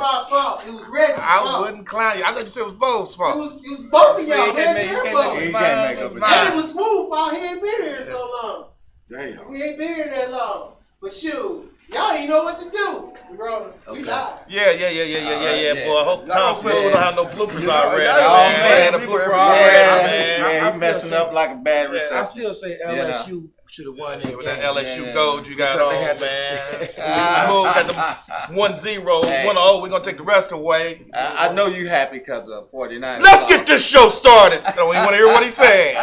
my fault. It was Reggie's fault. I wouldn't clown you. I thought you said it was Bo's fault. It was both of y'all. Reggie and Bo. He can't make up And it was Smooth fault. He ain't been here so long. Damn. We ain't been here that long. But shoot, y'all ain't know what to do. We live. Yeah, boy. I hope Tom Smith don't have no bloopers already. man. He's messing up like a bad reception. I still say LSU should have won that with game. that LSU gold you got on, man. Smooth got the 1-0, 1-0. We're going to take the rest away. I know you happy because of 49. Let's get this show started. I don't even want to hear what he's saying.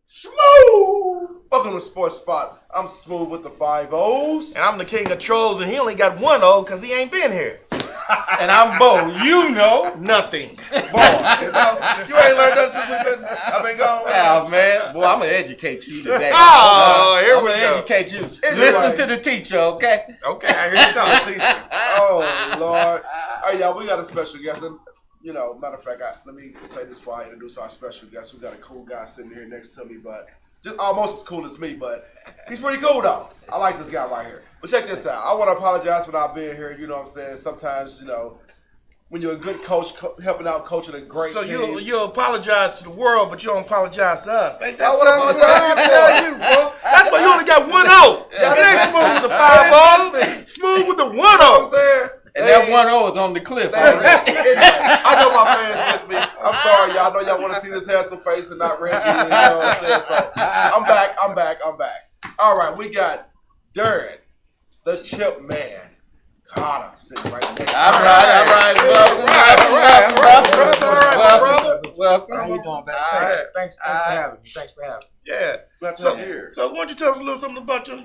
Smooth! Welcome to Sports Spot. I'm Smooth with the 5-0s. And I'm the king of trolls, and he only got 1-0 because he ain't been here. And I'm Bo. You know nothing. Boy, you ain't learned nothing since I've been gone. Oh, man. Boy, I'm going to educate you today. Here we go. I'm going to educate you. Listen to the teacher, okay? Okay, I hear you talking. Teacher. Oh, Lord. All right, y'all, we got a special guest. And, matter of fact, let me say this before I introduce our special guest. We got a cool guy sitting here next to me, but just almost as cool as me, but he's pretty cool, though. I like this guy right here. But check this out. I want to apologize for not being here. You know what I'm saying? Sometimes, when you're a good coach, helping out coaching a great team. So you apologize to the world, but you don't apologize to us. Ain't that I want to apologize to you, bro. That's why you only got 1-0. It ain't Smooth with the 5-0. Smooth with the 1-0. You know what I'm saying? And that 1-0 is on the cliff. Anyway, I know my fans miss me. I'm sorry, y'all. I know y'all want to see this handsome face and not Reggie. You know what I'm saying? So I'm back. All right, we got Darren, the Chip Man. Carter sitting right next to me. All right. Welcome. How you doing, man? Thanks for having me. Yeah. So why don't you tell us a little something about your,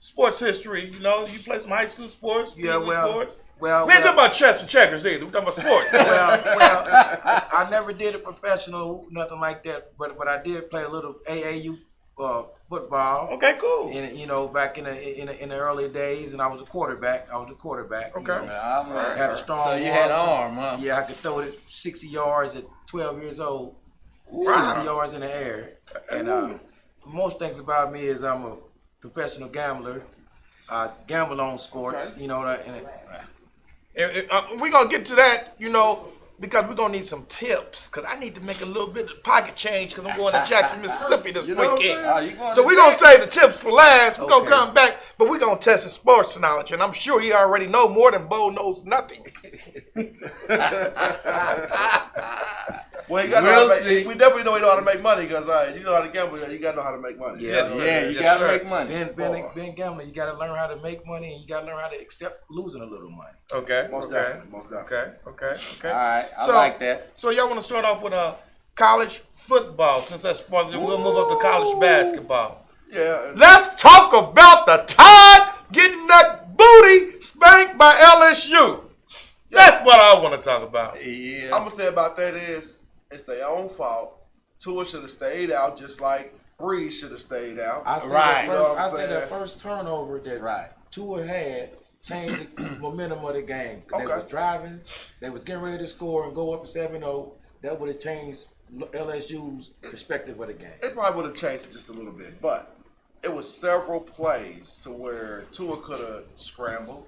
sports history? You play some high school sports. Sports. Well, we ain't talking about chess and checkers either. We're talking about sports. I never did a professional, nothing like that. But I did play a little AAU football. Okay, cool. And back in the early days, and I was a quarterback. Okay. I had a strong. So you had an arm, huh? Yeah, I could throw it 60 yards at 12 years old. Wow. 60 yards in the air. And most things about me is I'm a professional gambler. I gamble on sports. Okay. We're going to get to that, because we're going to need some tips, because I need to make a little bit of pocket change, because I'm going to Jackson, Mississippi this weekend. So we're going to save the tips for last. We're going to come back, but we're going to test his sports knowledge, and I'm sure he already know more than Bo knows nothing. Well, we definitely know how to make money, because you know how to gamble, you got to know how to make money. You got to make money. Being gambler, you got to learn how to make money, and you got to learn how to accept losing a little money. Okay. Most definitely. Okay. All right. I like that. So y'all want to start off with college football, since that's fun. We'll move up to college basketball. Yeah. Let's talk about the Tide getting that booty spanked by LSU. That's what I want to talk about. Yeah. I'm going to say about that is, it's their own fault. Tua should have stayed out, just like Breeze should have stayed out. I said that first turnover that Tua had changed the momentum of the game. They was driving, they was getting ready to score and go up to 7-0. That would have changed LSU's perspective of the game. It probably would have changed it just a little bit, but it was several plays to where Tua could have scrambled,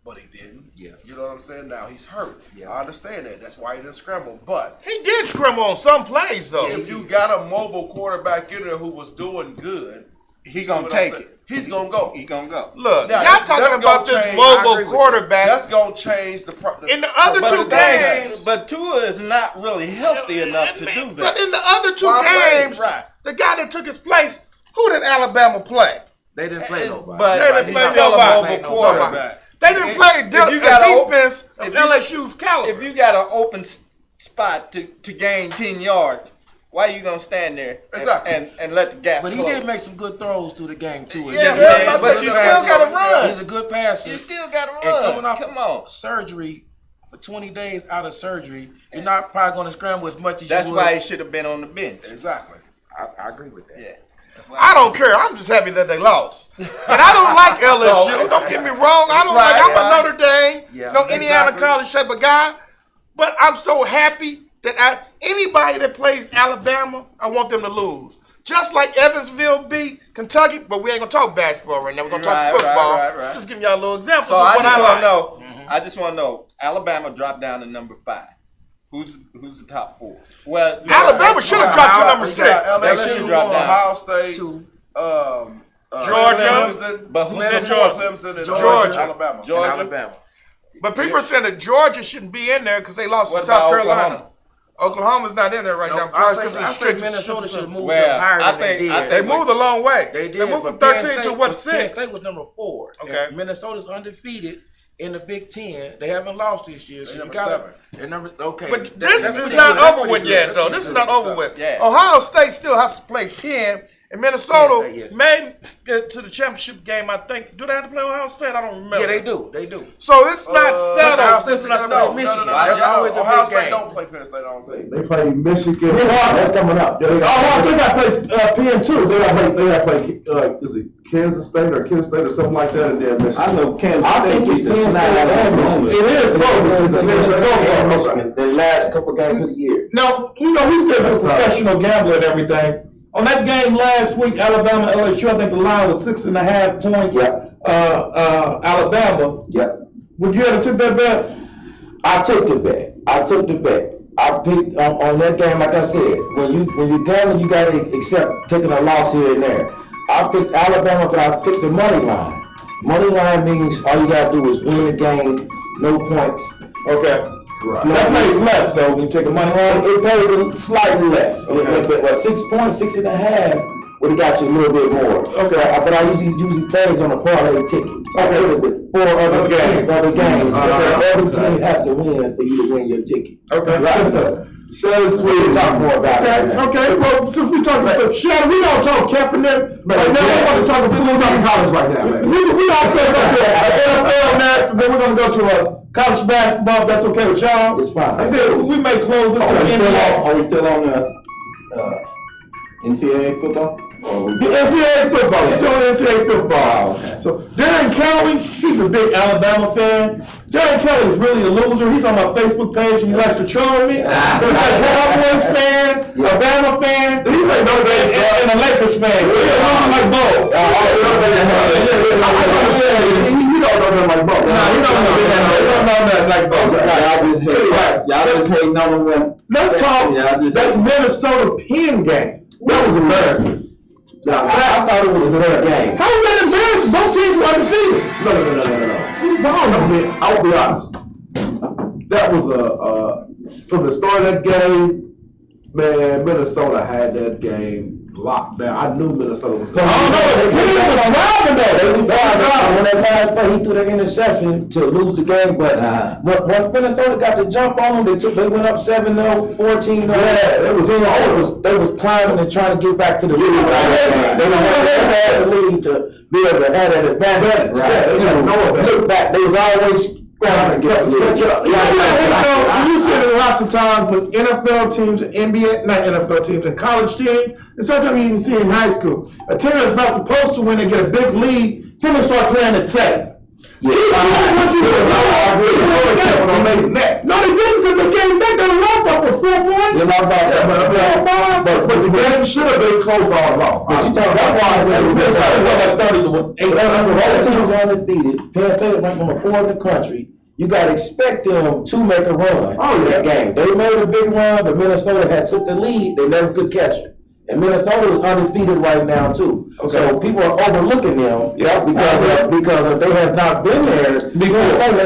but he didn't. Yeah. You know what I'm saying? Now he's hurt. Yeah. I understand that. That's why he didn't scramble. But he did scramble on some plays, though. if you got a mobile quarterback in there who was doing good, he gonna take it. He's gonna go. He gonna go. Look, now, y'all talking about this mobile quarterback. That's gonna change in the other two games. But Tua is not really healthy enough to do that. But in the other two games, the guy that took his place, who did Alabama play? They didn't play nobody. But they didn't play nobody. nobody. Quarterback. They didn't play defense of LSU's caliber. If you got an open spot to gain 10 yards, why are you gonna stand there and let the gap? But he close? did make some good throws through the game too. But you still gotta run. He's a good passer. You still gotta And run. coming off Come on. surgery for 20 days out of surgery, you're not probably going to scramble as much as That's you would. why he should have been on the bench. Exactly. I agree with that. Yeah. I don't care. I'm just happy that they lost. And I don't like LSU. Don't get me wrong. I don't like. I'm a Notre Dame, Indiana college type of guy. But I'm so happy that anybody that plays Alabama, I want them to lose. Just like Evansville beat Kentucky, but we ain't gonna talk basketball right now. We're gonna talk football. Right. Just giving y'all a little example. So I just want to know. I just want to know. Alabama dropped down to number 5. Who's the top 4? Well, Alabama should have dropped to number 6. LSU, dropped down. Ohio State, Georgia. Clemson, But who's Clemson, the Georgia. Clemson, and Georgia. Alabama. And Alabama. But people are saying that Georgia shouldn't be in there because they lost What to South about Carolina. Oklahoma's not in there right now. I because of the say strict Minnesota should have moved Well, up higher I than think- they I did. They moved a long way. They did. They moved but from Penn 13 to State what, was- 6? Penn State was number 4. Okay. And Minnesota's undefeated in the Big Ten. They haven't lost this year. So They're you number got 7. They're number okay. But That- this that's is pretty not good. That's over pretty with good. yet, That's though. pretty This is good. not over with. Yeah. Ohio State still has to play Penn, and Minnesota Penn State, yes. may get to the championship game, I think. Do they have to play Ohio State? I don't remember. Yeah, they do. They do. So it's not Ohio settled. State's This is not not settled. Michigan. No. That's always a Ohio big State game. don't play Penn State, I don't think. They play Michigan. That's coming up. Yeah, I think I played Penn too. They got play. Is it Kansas State or Kent State or something like that in there? Michigan. I know Kansas I State think gets it's the Penn snot State out of and Michigan. Michigan. It is both. It's Michigan. The last couple games of the year. Now, you know, we said this professional gambler and everything. On that game last week, Alabama LSU, I think the line was 6.5 points. Yeah. Alabama. Yep. Would you have took that bet? I took the bet. I picked on that game, like I said, when you gamble, you gotta accept taking a loss here and there. I picked Alabama, but I picked the money line. Money line means all you gotta do is win the game, no points. Okay. Right. That pays less though when you take the money line. It pays slightly less. Okay. But 6 points, 6.5 would have got you a little bit more. Okay. But I usually plays on a parlay ticket. Okay. With 4 other games. Every team has to win for you to win your ticket. Okay. Right. So We can talk more about it. Okay, well, since we talking about Shannon, we don't talk Kaepernick, but right now we want to talk about college right now, man. We all stay up there, NFL next, and then we're gonna go to college basketball. If that's okay with y'all? It's fine. I said we may close this. Are we still on the NCAA football? The NCAA football. It's only NCAA football. Okay. So Darren Kelly, he's a big Alabama fan. Darren Kelly is really a loser. He's on my Facebook page and he likes to troll me. He's a Cowboys fan, Alabama fan. He's like Notre Dame and a Lakers fan. He's like both. You don't know them like both. No, you don't know that like both. Y'all just hating on them. Let's talk that Minnesota Penn game. That was embarrassing. I thought it was another game. How is that embarrassing? Both teams were undefeated. No. I'll be honest. That was from the start of that game, man, Minnesota had that game locked down. I knew Minnesota was going to They was driving though. They was driving. When that last play, he threw the interception to lose the game. But once Minnesota got the jump on them, they went up 7-0, 14-0. Yeah, they was climbing and trying to get back to the lead. They had the lead to be able to have that advantage. Look back, they was always trying to get the lead. You said it lots of times with NFL teams, NBA, not NFL teams, and college teams, and sometimes you even see in high school. A team that's not supposed to win, they get a big lead, then they start playing it safe. No, they didn't because they came back. They lost up with 4 points. But the game should have been close all along. But that's why I said it was 30-8. All the teams undefeated. Penn State ranked number 4 in the country. You gotta expect them to make a run in that game. They made a big run, but Minnesota had took the lead. They never could catch it. And Minnesota is undefeated right now too. Okay. So people are overlooking them because they have not been there.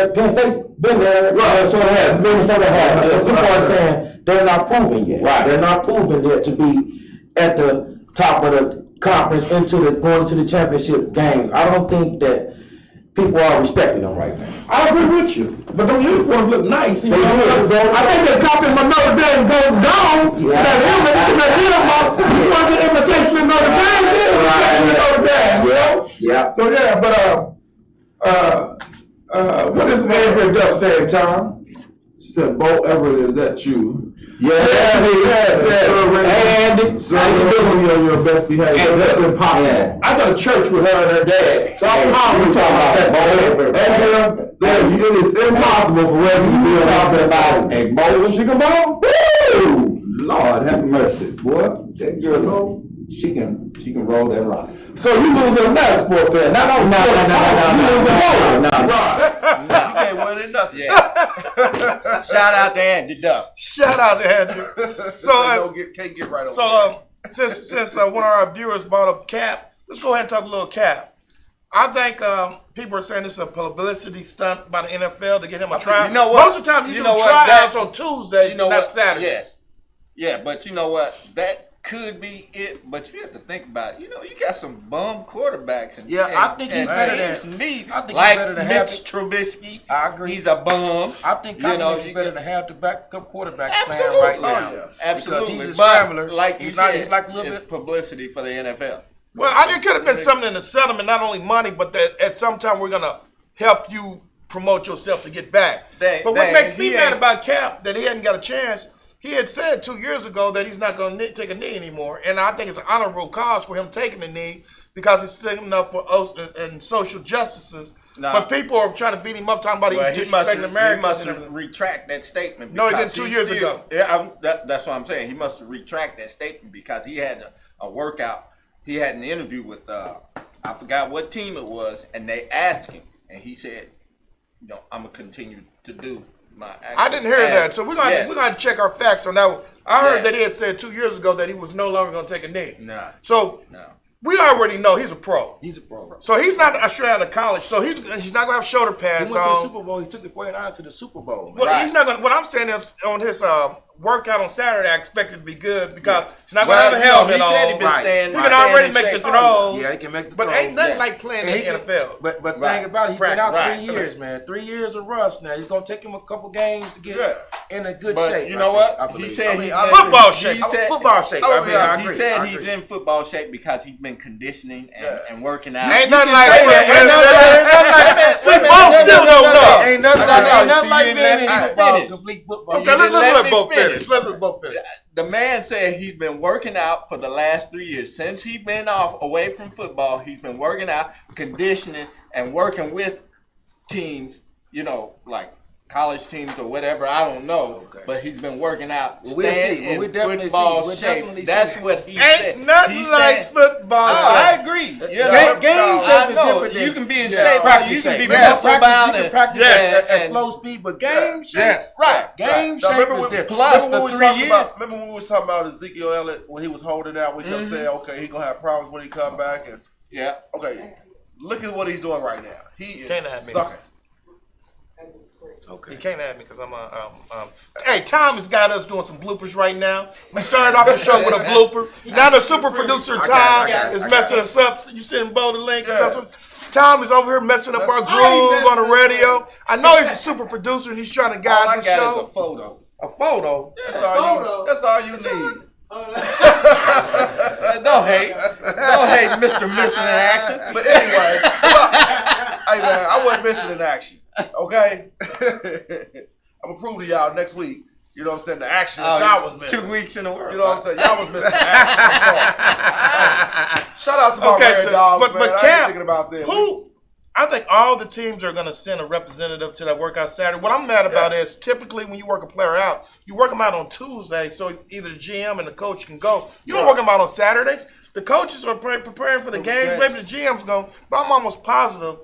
Penn State's been there. Minnesota has. So people are saying they're not proven yet. Right. They're not proven yet to be at the top of the conference going to the championship games. I don't think that people are respecting him right now. I agree with you, but them uniforms look nice. You know? do. I think they copied my Notre Dame Golden Dome. Yeah. That helmet, you want the imitation of Notre Dame? Notre Dame, you know? Yeah. So yeah, but what is Andrea Duff saying, Tom? She said, Bo Everett, is that you? Yes. And so you're on your best behavior. That's impossible. Yeah. I go to church with her and her dad. So I'm talking about that. It is impossible for Reggie to be talking about a bowl of chicken bone. Woo! Lord have mercy, boy. That girl, she can roll that rock. So you lose in that sport fan. Not only You can't win in nothing. Yeah. Shout out to Andy Duff. Shout out to Andrew. So, Can't get right over So since one of our viewers brought up Cap, let's go ahead and talk a little Cap. I think people are saying this is a publicity stunt by the NFL to get him a tryout. You know what? Most of the time you do know what? tryouts on Tuesdays, not what? Saturdays. Yes. Yeah, but you know what? That could be it, but you have to think about it. You know, you got some bum quarterbacks and I think he's better than me. I think he's like better than Mitch half. Trubisky. I agree. He's a bum. I think Kaepernick is better than half the backup quarterbacks playing Absolutely. right now. Oh, yeah. Absolutely. Because he's a But scrambler. like you He's said, he's like a little it's bit. publicity for the NFL. Well, it could have been something in the settlement, not only money, but that at some time we're gonna help you promote yourself to get back. But what makes me mad about Cap that he hadn't got a chance. He had said 2 years ago that he's not going to take a knee anymore, and I think it's an honorable cause for him taking the knee because it's sticking up for and social justices. Nah. But people are trying to beat him up, talking about he's disrespecting Americans. He must and everything. retract that statement. No, he did because 2 he's years still- ago. Yeah, that's what I'm saying. He must retract that statement because he had a workout. He had an interview with I forgot what team it was, and they asked him, and he said, I'm gonna continue to do my. I didn't hear that, so we're gonna check our facts on that one. I heard that he had said 2 years ago that he was no longer going to take a knee. No. So we already know he's a pro. He's a pro. So he's not straight out of college. So he's not going to have shoulder pads He went to on. the Super Bowl. He took the 49ers to the Super Bowl. Well, he's not going. What I'm saying is on his workout on Saturday, I expect it to be good because he's not going to have a helmet He said he been on. staying. He can already make the throws. Yeah, he can make the But throws. ain't nothing like playing in the NFL. But the thing about it, he's been out Right. 3 years, man. 3 years of rust now. He's going to take him a couple games to get in a good But shape. you know what? He said football shape. Football shape. I agree. He said I he's agree. in football shape because he's been conditioning and working out. Ain't nothing like that. See, Bo still don't know. Ain't nothing like being in football, complete football. Okay, let's let Bo finish. Let's Bo finish. The man said he's been working out for the last 3 years. Since he's been away from football, he's been working out, conditioning, and working with teams, like college teams or whatever, I don't know. Okay. But he's been working out. Well, we'll see. Well, we definitely football see. We'll shape. definitely That's see. what he Ain't said. nothing like football shape. I agree. Game I shape is know. different than You can be in yeah, shape, practice you can shape. be Yeah, muscle bound. you can practice at slow speed, but game shape, Yes. Right. game shape is different. Plus Remember the when 3 years. remember when we was talking about Ezekiel Elliott when he was holding out? We kept saying, okay, he gonna have problems when he come back. And Yeah. okay, look at what he's doing right now. He is Can't have me. sucking. Okay. You can't have me because I'm Hey, Tom has got us doing some bloopers right now. We started off the show with a blooper. Now the super producer Tom is messing us up. So you send Bo the link. Yeah. Tom is over here messing up our groove on the radio. I know he's a super producer and he's trying to All guide I the got show. is a photo. A photo. That's all you need. Don't hate. Don't hate Mr. Missing in Action. But anyway, look, hey man, I wasn't missing in action. Okay, I'm gonna prove to y'all next week. You know what I'm saying? The action that y'all was missing. 2 weeks in a row. You know what I'm saying? Y'all was missing the action. I'm sorry. Shout out to my Red Dogs, man. I ain't thinking about them. I think all the teams are going to send a representative to that workout Saturday. What I'm mad about is typically when you work a player out, you work them out on Tuesday, so either the GM and the coach can go. You don't work them out on Saturdays. The coaches are preparing for the games. Maybe the GM's going, but I'm almost positive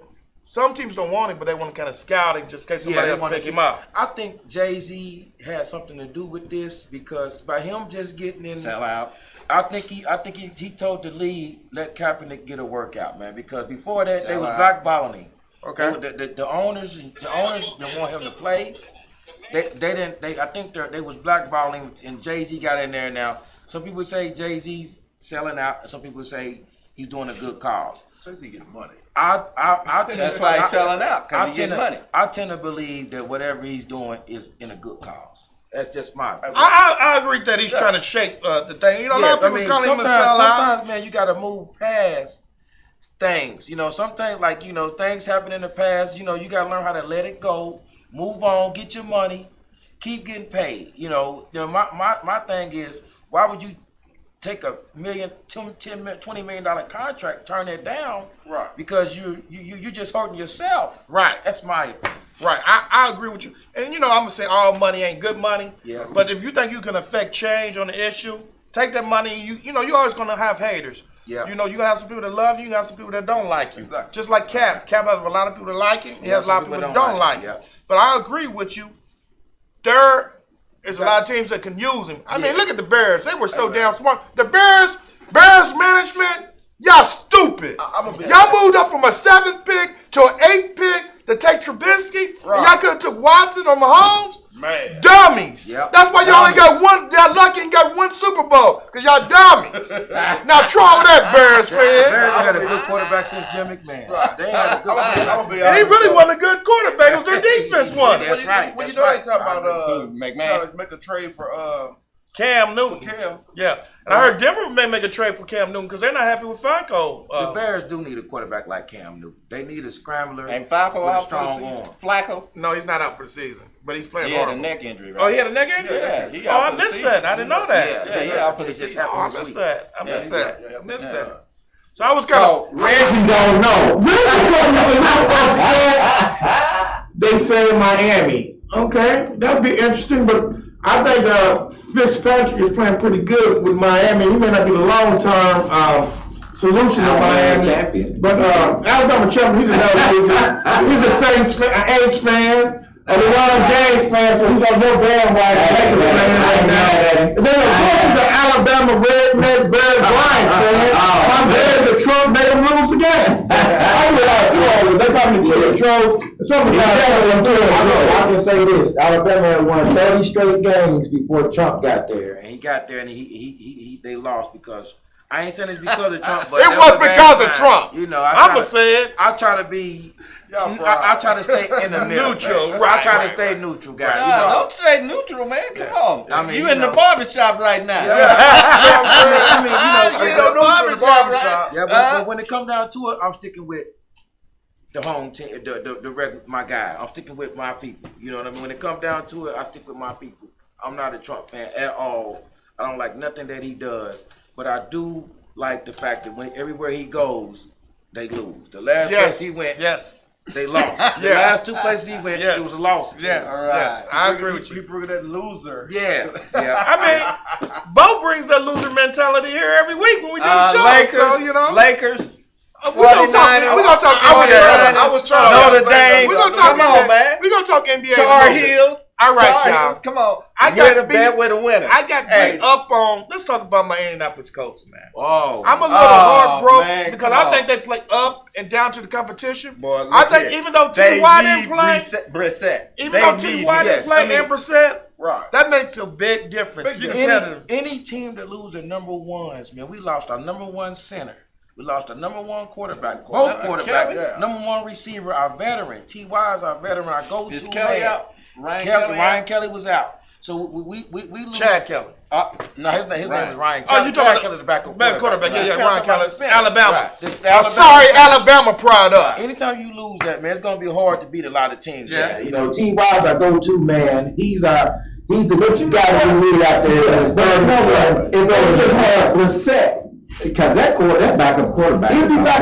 some teams don't want him, but they want to kind of scout him just in case somebody else pick him up. I think Jay-Z has something to do with this because by him just getting in, sell out. I think he told the league let Kaepernick get a workout, man. Because before that they was blackballing him. Okay. The owners didn't want him to play. They I think they was blackballing, and Jay-Z got in there now. Some people say Jay-Z's selling out. Some people say he's doing a good cause. Jay-Z getting money. I tend That's to, why he's selling out, because he getting money. I tend to believe that whatever he's doing is in a good cause. That's just my. I agree that he's trying to shape the thing. You know, a lot of people's calling him a sellout. Sometimes, man, you got to move past things. You know, sometimes like things happen in the past. You know, you got to learn how to let it go, move on, get your money, keep getting paid. My thing is, why would you take a $20 million contract, turn it down, Right. because you're just hurting yourself. Right. That's my opinion. Right, I agree with you. And I'm gonna say all money ain't good money. Yeah. But if you think you can affect change on the issue, take that money. You're always gonna have haters. Yeah. You're gonna have some people that love you. You gonna have some people that don't like you. Exactly. Just like Cap. Cap has a lot of people that like him. He has a lot of people that don't like him. Yeah. But I agree with you. There is a lot of teams that can use him. I mean, look at the Bears. They were so damn smart. The Bears management, y'all stupid. Y'all moved up from a 7th pick to an 8th pick to take Trubisky. Right. And y'all could have took Watson or Mahomes. Man. Dummies. Yep. That's why y'all only got one. Y'all lucky and got one Super Bowl because y'all dummies. Now try that, Bears Bears fan. had a good quarterback since Jim McMahon. They had a good quarterback. And he really wasn't a good quarterback. It was their defense won. That's right. When you That's know right. they talking about McMahon. trying to make a trade for Cam Newton. Cam. Yeah. And I heard Denver may make a trade for Cam Newton because they're not happy with Flacco. The Bears do need a quarterback like Cam Newton. They need a scrambler And Flacco with a out strong for the arm. season. Flacco, No, he's not out for the season, but he's playing he had a horrible. neck injury, right? Oh, he had a neck injury? Yeah, he Oh, out I for the missed season. that. I didn't know that. Yeah, he out for the It just season. Oh, I happened this missed week. that. I missed that. Yeah, Missed yeah. that. So I was kind of. So, Reggie, don't know. They say Miami. Okay, that'd be interesting, but I think Fitzpatrick is playing pretty good with Miami. He may not be the long-term solution to Miami, champion. but Alabama champion. He's another reason. He's a Saints fan, an A's fan, a LeBron James fan, so he's on your bandwagon. Lakers fan right now. And then of course he's an Alabama redneck Barry Bryant fan. I'm glad the Trump made him lose the game. I realize trolls. They probably kill trolls. Some of the guys I can say this: Alabama had won 30 straight games before Trump got there. And he got there and they lost because I ain't saying it's because of Trump, but It that was a bad because of sign. Trump. I'm going to say it. I try to be. Y'all I try to stay in the middle. Neutral, man. right, I try right, to stay right. neutral, guy. don't say neutral, man. Come on. I mean, you you in the know. barbershop right now. I mean, You don't know the barbershop. Yeah, but when it come down to it, I'm sticking with the home team, the regular, my guy. I'm sticking with my people. You know what I mean? When it come down to it, I stick with my people. I'm not a Trump fan at all. I don't like nothing that he does, but I do like the fact that when everywhere he goes, they lose. The last place he went, they lost. The last 2 places he went, it was a loss. Yes, yes. I agree with you. He bring that loser. Yeah. I mean, Bo brings that loser mentality here every week when we do the show. Lakers, So, you know. Lakers. We gonna talk. I was trying to Notre Dame. We gonna talk. Come on, man. We gonna talk NBA. Tar Heels. All right, Tar y'all. Heels, come on. I We're got the beat. bet with a winner. I got beat up on. Let's talk about my Indianapolis Colts, man. Oh, I'm a little heartbroken because I think they play up and down to the competition. Boy, look I think here. even though They T.Y. need didn't play, Brissett. even though T.Y. didn't play and Brissett, Right. that makes a big difference. Big You can difference. tell them. any team that lose their number ones, man, we lost our number one center. We lost our number one quarterback, both quarterbacks, Kelly, number one receiver, our veteran. T.Y. is our veteran, our go-to Is Kelly man. out? Ryan Kelly was out. So we lose. Chad Kelly. No, his name is Ryan. Oh, you talking Chad about Kelly's the backup quarterback? quarterback. Yeah, Ryan Kelly, Alabama. Right. This I'm Alabama. sorry, Alabama product. Anytime you lose that, man, it's gonna be hard to beat a lot of teams. Yes. man. You know, T.Y.'s our go-to man. He's the guy that we need out there. But if they just had Brissett, because that backup quarterback. He'll be back.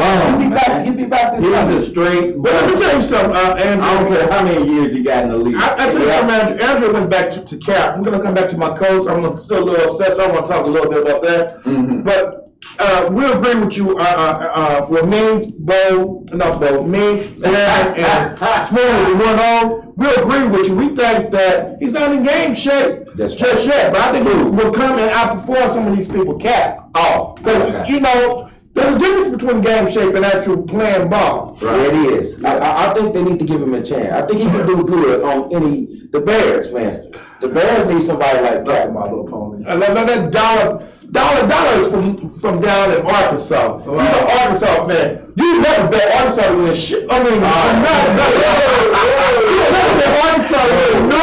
He'll be back this summer. He's a straight. But let me tell you something, Andrew. I don't care how many years you got in the league. I tell you something, Andrew went back to Cap. I'm going to come back to my coach. I'm still a little upset, so I want to talk a little bit about that. Mhm. But we agree with you. With me, me, and Smooth, the 1-0. We agree with you. We think that he's not in game shape just yet. But I think he will come and outperform some of these people, Cap. Because, you know, there's a difference between game shape and actual playing ball. Right. It is. I think they need to give him a chance. I think he can do good on the Bears, for instance. The Bears need somebody like that. My little ponies. Let that dollar Dollar is from down in Arkansas. He's an Arkansas fan. You never bet Arkansas to win shit. I mean, you never bet Arkansas to win. I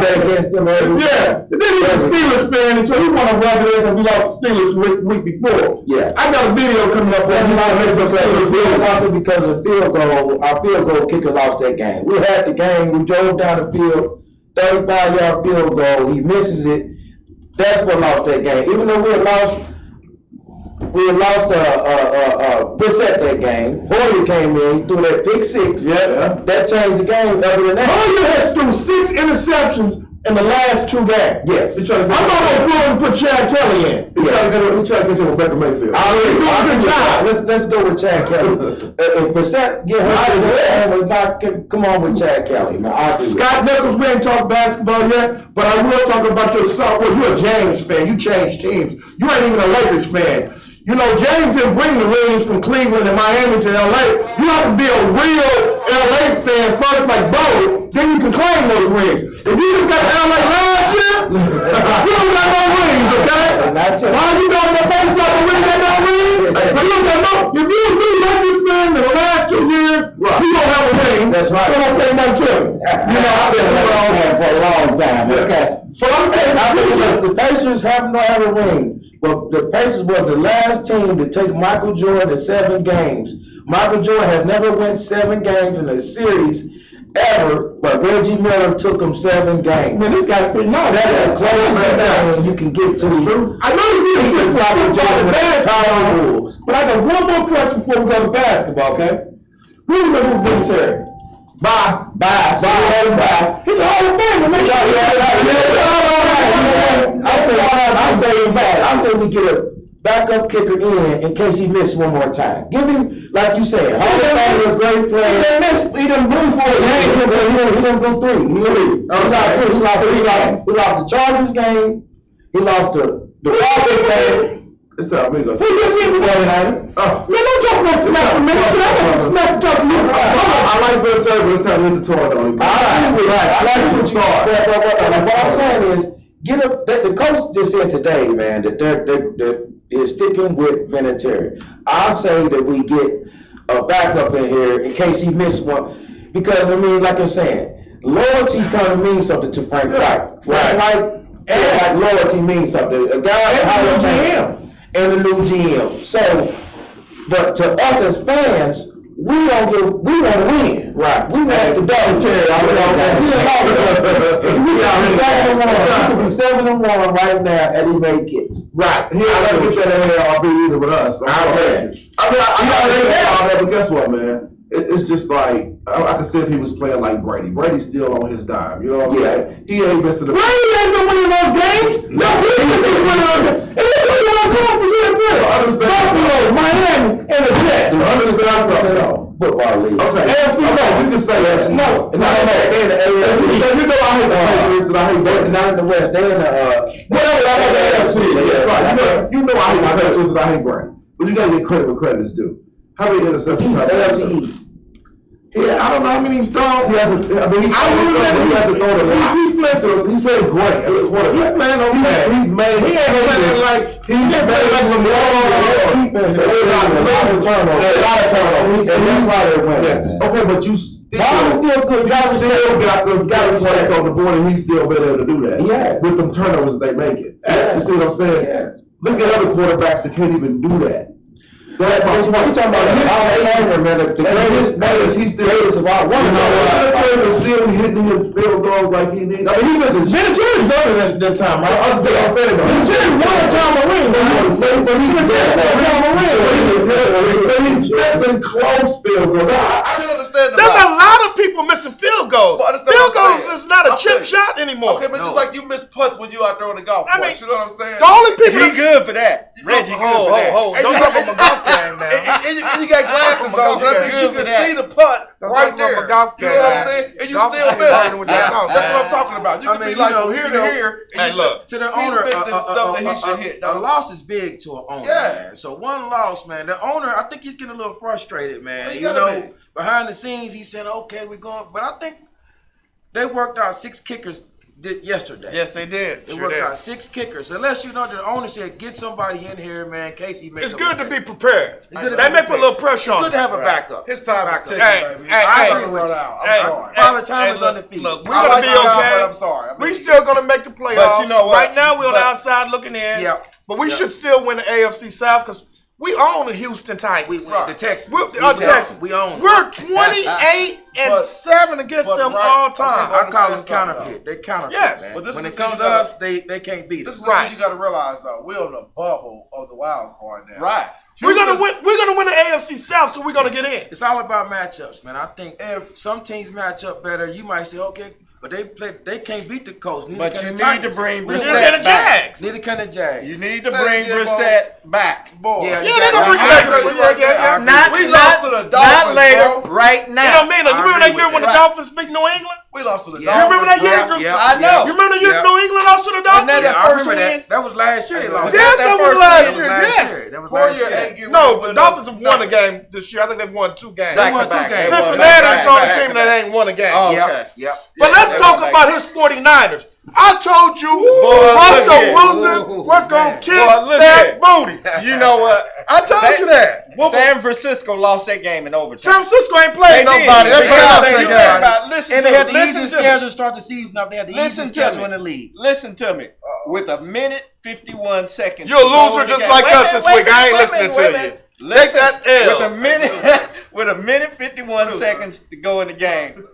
bet against them. Yeah. Then he's a Steelers fan, and so he won a record and we lost the Steelers the week before. Yeah. I got a video coming up on because of the field goal. Our field goal kicker lost that game. We had the game. We drove down the field, 35-yard field goal. He misses it. That's what lost that game. Even though we had lost Brissett that game. Hoyer came in, he threw that pick six. Yeah. That changed the game. Other than that, Hoyer has threw 6 interceptions in the last 2 games. yes. I'm almost willing to put Chad Kelly in. He tried to get you with Baker Mayfield. Let's go with Chad Kelly. If Brissett get hurt, come on with Chad Kelly, man. Scott Nichols, we ain't talked basketball yet, but I will talk about your son. Well, you're a James fan. You changed teams. You ain't even a Lakers fan. You know, James didn't bring the rings from Cleveland and Miami to LA. You have to be a real LA fan first, like Bo, then you can claim those rings. If you just got to LA last year, you don't got no rings, okay? Why you got no face up and really got no rings? But you don't got no. If you was really Lakers fan in the last 2 years, you don't have a ring. That's right. So don't say nothing to me. You know, I've been fan for a long time. Okay. So I'm saying, the Pacers have a ring. But the Pacers was the last team to take Michael Jordan to 7 games. Michael Jordan has never won 7 games in a series ever, but Reggie Miller took him 7 games. Man, this guy's pretty nice. That's the closest thing you can get to. I know you did Michael Jordan basketball, but I got one more question before we go to basketball, okay? Who remember Vinny Terry? Bye. He's a Hall of Famer, man. I say we get a backup kicker in case he misses one more time. Give him, like you said, Hall of Famer, a great player. He didn't win 4 games. He didn't go 3. He lost the Chargers game. He lost the Falcons game. It's time we go. Who your team was? Man, don't talk about Smack. I like Bill Terry, but it's time to hit the toilet. I like what you are. What I'm saying is, the coach just said today, man, that they're sticking with Vinatieri. I'll say that we get a backup in here in case he missed one. Because, I mean, like I'm saying, loyalty's kind of means something to Frank Wright. Frank Wright and loyalty means something. A guy and the new GM. So, but to us as fans, we want to win. Right. We want the double carry. We could be 7-1 right now at he made kicks. Right. He ain't gonna get that ARB either with us. But guess what, man? It's just like I can see if he was playing like Brady. Brady's still on his dime. You know what I'm saying? He ain't missing the. Brady ain't been winning those games. No, Brady ain't been winning those games. And look what you're going for here. Buffalo, Miami, and the Jets. Understand something? Football league. Okay. AFC, no, you can say AFC. No. You know I hate the Patriots and I hate them. Not in the West. They in the whatever. I hate the AFC. Right. You know I hate my Patriots and I hate Brady. But you gotta get credit where credit is due. How many interceptions have he? Yeah, I don't know how many he's thrown. He hasn't. I mean, he hasn't thrown a lot. He's playing great. He's playing okay. He's made. He ain't playing like he's playing like Lamar. Defense. A lot of turnovers. And that's why they win. Okay, but you still. Still good. You still got the points on the board, and he's still been able to do that. Yeah. With them turnovers, they make it. You see what I'm saying? Yeah. Look at other quarterbacks that can't even do that. That's what you talking about. The greatest he's the greatest of all. Vinatieri is still hitting his field goals like he needs. I mean, he misses. Vinatieri's better than Tom. I understand what I'm saying. Vinatieri won a Tom Marine. But he's missing close field goals. I don't understand. There's a lot of people missing field goals. Field goals is not a chip shot anymore. Okay, but just like you miss putts when you out there on the golf course. You know what I'm saying? The only people He's good for that. Reggie good for that. Don't talk about my golf game now. And you got glasses on, so that means you can see the putt right there. You know what I'm saying? And you still miss it. That's what I'm talking about. You can be like from here to here, and to the owner, he's missing stuff that he should hit. A loss is big to an owner, man. So one loss, man. The owner, I think he's getting a little frustrated, man. You know, behind the scenes, he said, "Okay, we're going," but I think they worked out 6 kickers did yesterday. Yes, they did. They Sure worked did. out 6 kickers. Unless you know that the owner said, get somebody in here, man, in case he makes It's a good to mistake. be prepared. It's good to They be may put a little prepared. pressure It's on good to you. have a backup. His time is Backup. ticking, Hey, baby. hey, I'm hey. gonna run out. I'm Hey, sorry. Father Time is look, undefeated. Look, we're I gonna like be y'all, but okay. I'm sorry. We still gonna make the playoffs. But you know what? Right now, we're on the But- outside looking in. Yeah. But we should still win the AFC South because we own the Houston Titans. The Texans. Texans. We own them. We're 28-7 against but them right- all okay, time. but- I call them Understand something, counterfeit. They counterfeit, Yes. man. But this When is it the comes thing to you us, they can't beat This us. is the Right. thing you got to realize, though. We're on the bubble of the wild card now. Right. We're gonna Houston's- win. We're gonna win the AFC South, so we're gonna get in. It's all about matchups, man. I think If- some teams match up better, you might say, okay, but they can't beat the Colts. Neither But can you the need Titans. to bring Neither Brissett can the back. Jags. Neither can the Jags. You need to Say bring it again, Brissett back. Boy. Yeah, Yeah, they're gonna bring I Brissett tell you right back. now, Not, we not, lost to the Dolphins, not later, bro. right now. You know what I mean? Like, you I remember agree that year with when the that. Dolphins beat New England? We lost to the Yeah. You remember that Dolphins, year? bro. I know. You remember the year Yeah. New England lost to the Dolphins? Wasn't that Yeah, the I first remember win? that. That was last year they lost. Yes, that was last That was year. last Yes. year. That was 4 last year year. ain't getting No, rid the of Dolphins us. have won a game this year. I think they've won 2 games. They won 2 Back-to-back. games. They won Cincinnati's the only back-to-back. team that ain't won a game. Oh, Yep, okay. yep. But let's Yeah, talk back. about his 49ers. I told you Boy, Russell look here. Wilson Ooh, was going man. to kick Boy, look that here. booty. You know what? I told you that. San Francisco lost that game in overtime. San Francisco ain't playing They did. nobody. They They played got- us they that did. game. About- Listen And to they had me. the Listen easiest to me. schedule to start the season up. They had the Listen easiest to schedule me. in the league. Listen to me. With a minute 51 seconds. You're a to go loser in the just game. like Wait a us minute, this wait week. a I ain't minute, listening wait to a you. minute. Take that L. With a minute 51 seconds to go in the game,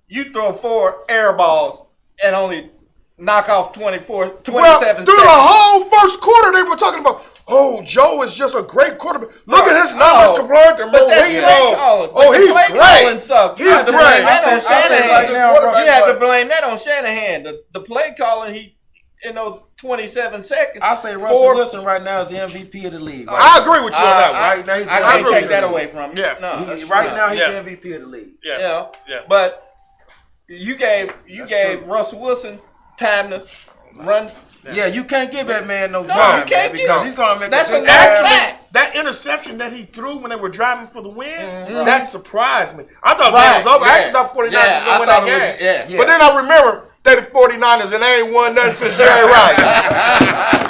you throw 4 air balls and only knock off 27 Well, through seconds. the whole first quarter, they were talking about, oh, Joe is just a great quarterback. Look at his numbers compared to But that's Marino. play calling. Oh, But the he's play great. calling sucked. He's You have to great. blame that on I said Shanahan. right now, bro. You have to blame that on Shanahan. The play calling, he, 27 seconds. I say Russell 4 Wilson right now is the MVP of the league. I agree with you on that one. Right now, he's I the can't MVP take of that the away league. from you. Yeah. No. Right now, he's Yeah. the MVP of the league. Yeah. You know? Yeah. But you gave Russell Wilson time to run. Yeah, you can't give that man no you time, can't man, give because him. he's gonna make That's a a big knock pass. back. That interception that he threw when they were driving for the win, Mm-hmm. that surprised me. I thought the Right, game was over. I yeah. actually thought 49ers Yeah, was going to win I that thought it game. was- yeah. But then I remember they the 49ers and they ain't won nothing since Jerry Rice.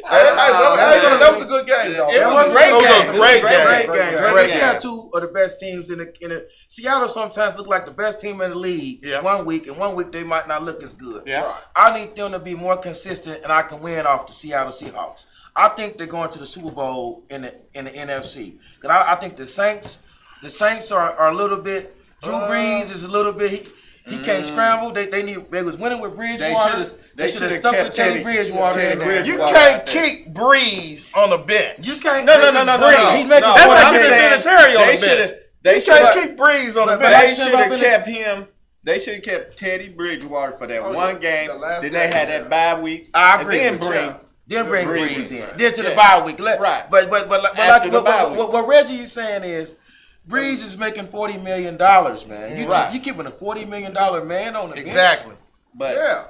That was a good game, though. It was a great great game. game. Great Great game. games. Great Right? game. You have 2 of the best teams in the Seattle sometimes look like the best team in the league Yeah. 1 week, and 1 week they might not look as good. Yeah. I need them to be more consistent, and I can win off the Seattle Seahawks. I think they're going to the Super Bowl in the NFC. Cause I think the Saints are a little bit. Drew Brees is a little bit. He can't scramble. They was winning with Bridgewater. They should have stuck with Teddy Bridgewater. in there. You can't keep Breeze on the bench. You can't. No. He's making No, That's what like I'm giving saying, Vinatieri on they the bench. should have. They You should can't have. keep Breeze on the But- bench. They I'm should saying have about kept him. They should have kept Teddy Bridgewater for that Oh, one yeah. game. The last Then game, they had yeah. that bye week. I agree And with then Then bring Breeze. Breeze in. Then to the Yeah. bye week. Right. But After the like bye week. what Reggie is saying is, Breeze is making $40 million, man. Right. You keeping a $40 million man on the bench. Exactly. But Yeah.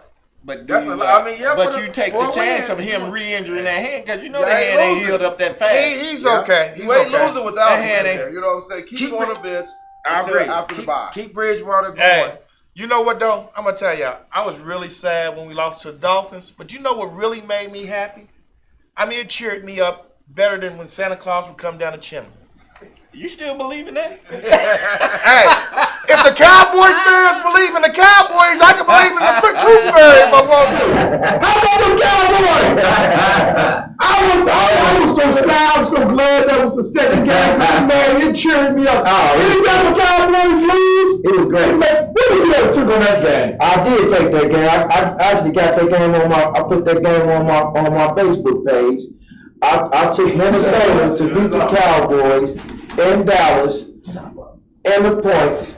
but That's do a you, lot. I mean, yeah, but but you take for the a chance win, of him re-injuring that hand because you know Yeah, that he hand ain't losing. healed up that fast. He's okay. He's You ain't okay. losing without That him hand in ain't- there. You know what I'm saying? Keep him on the bench I until agree. after the bye. Keep Bridgewater going. Hey, you know what though? I'm gonna tell y'all. I was really sad when we lost to the Dolphins, but you know what really made me happy? I mean, it cheered me up better than when Santa Claus would come down the chimney. You still believe in that? Hey, if the Cowboy fans believe in the Cowboys, I can believe in the Tooth Fairy if I want to. How about the Cowboys? I was so sad. I was so glad that was the second game. Man, it cheered me up. Anytime the Cowboys lose, It was great. what did you ever took on that game? I did take that game. I actually got that game on I put that game on my Facebook page. I took Minnesota to beat the Cowboys in Dallas and the points.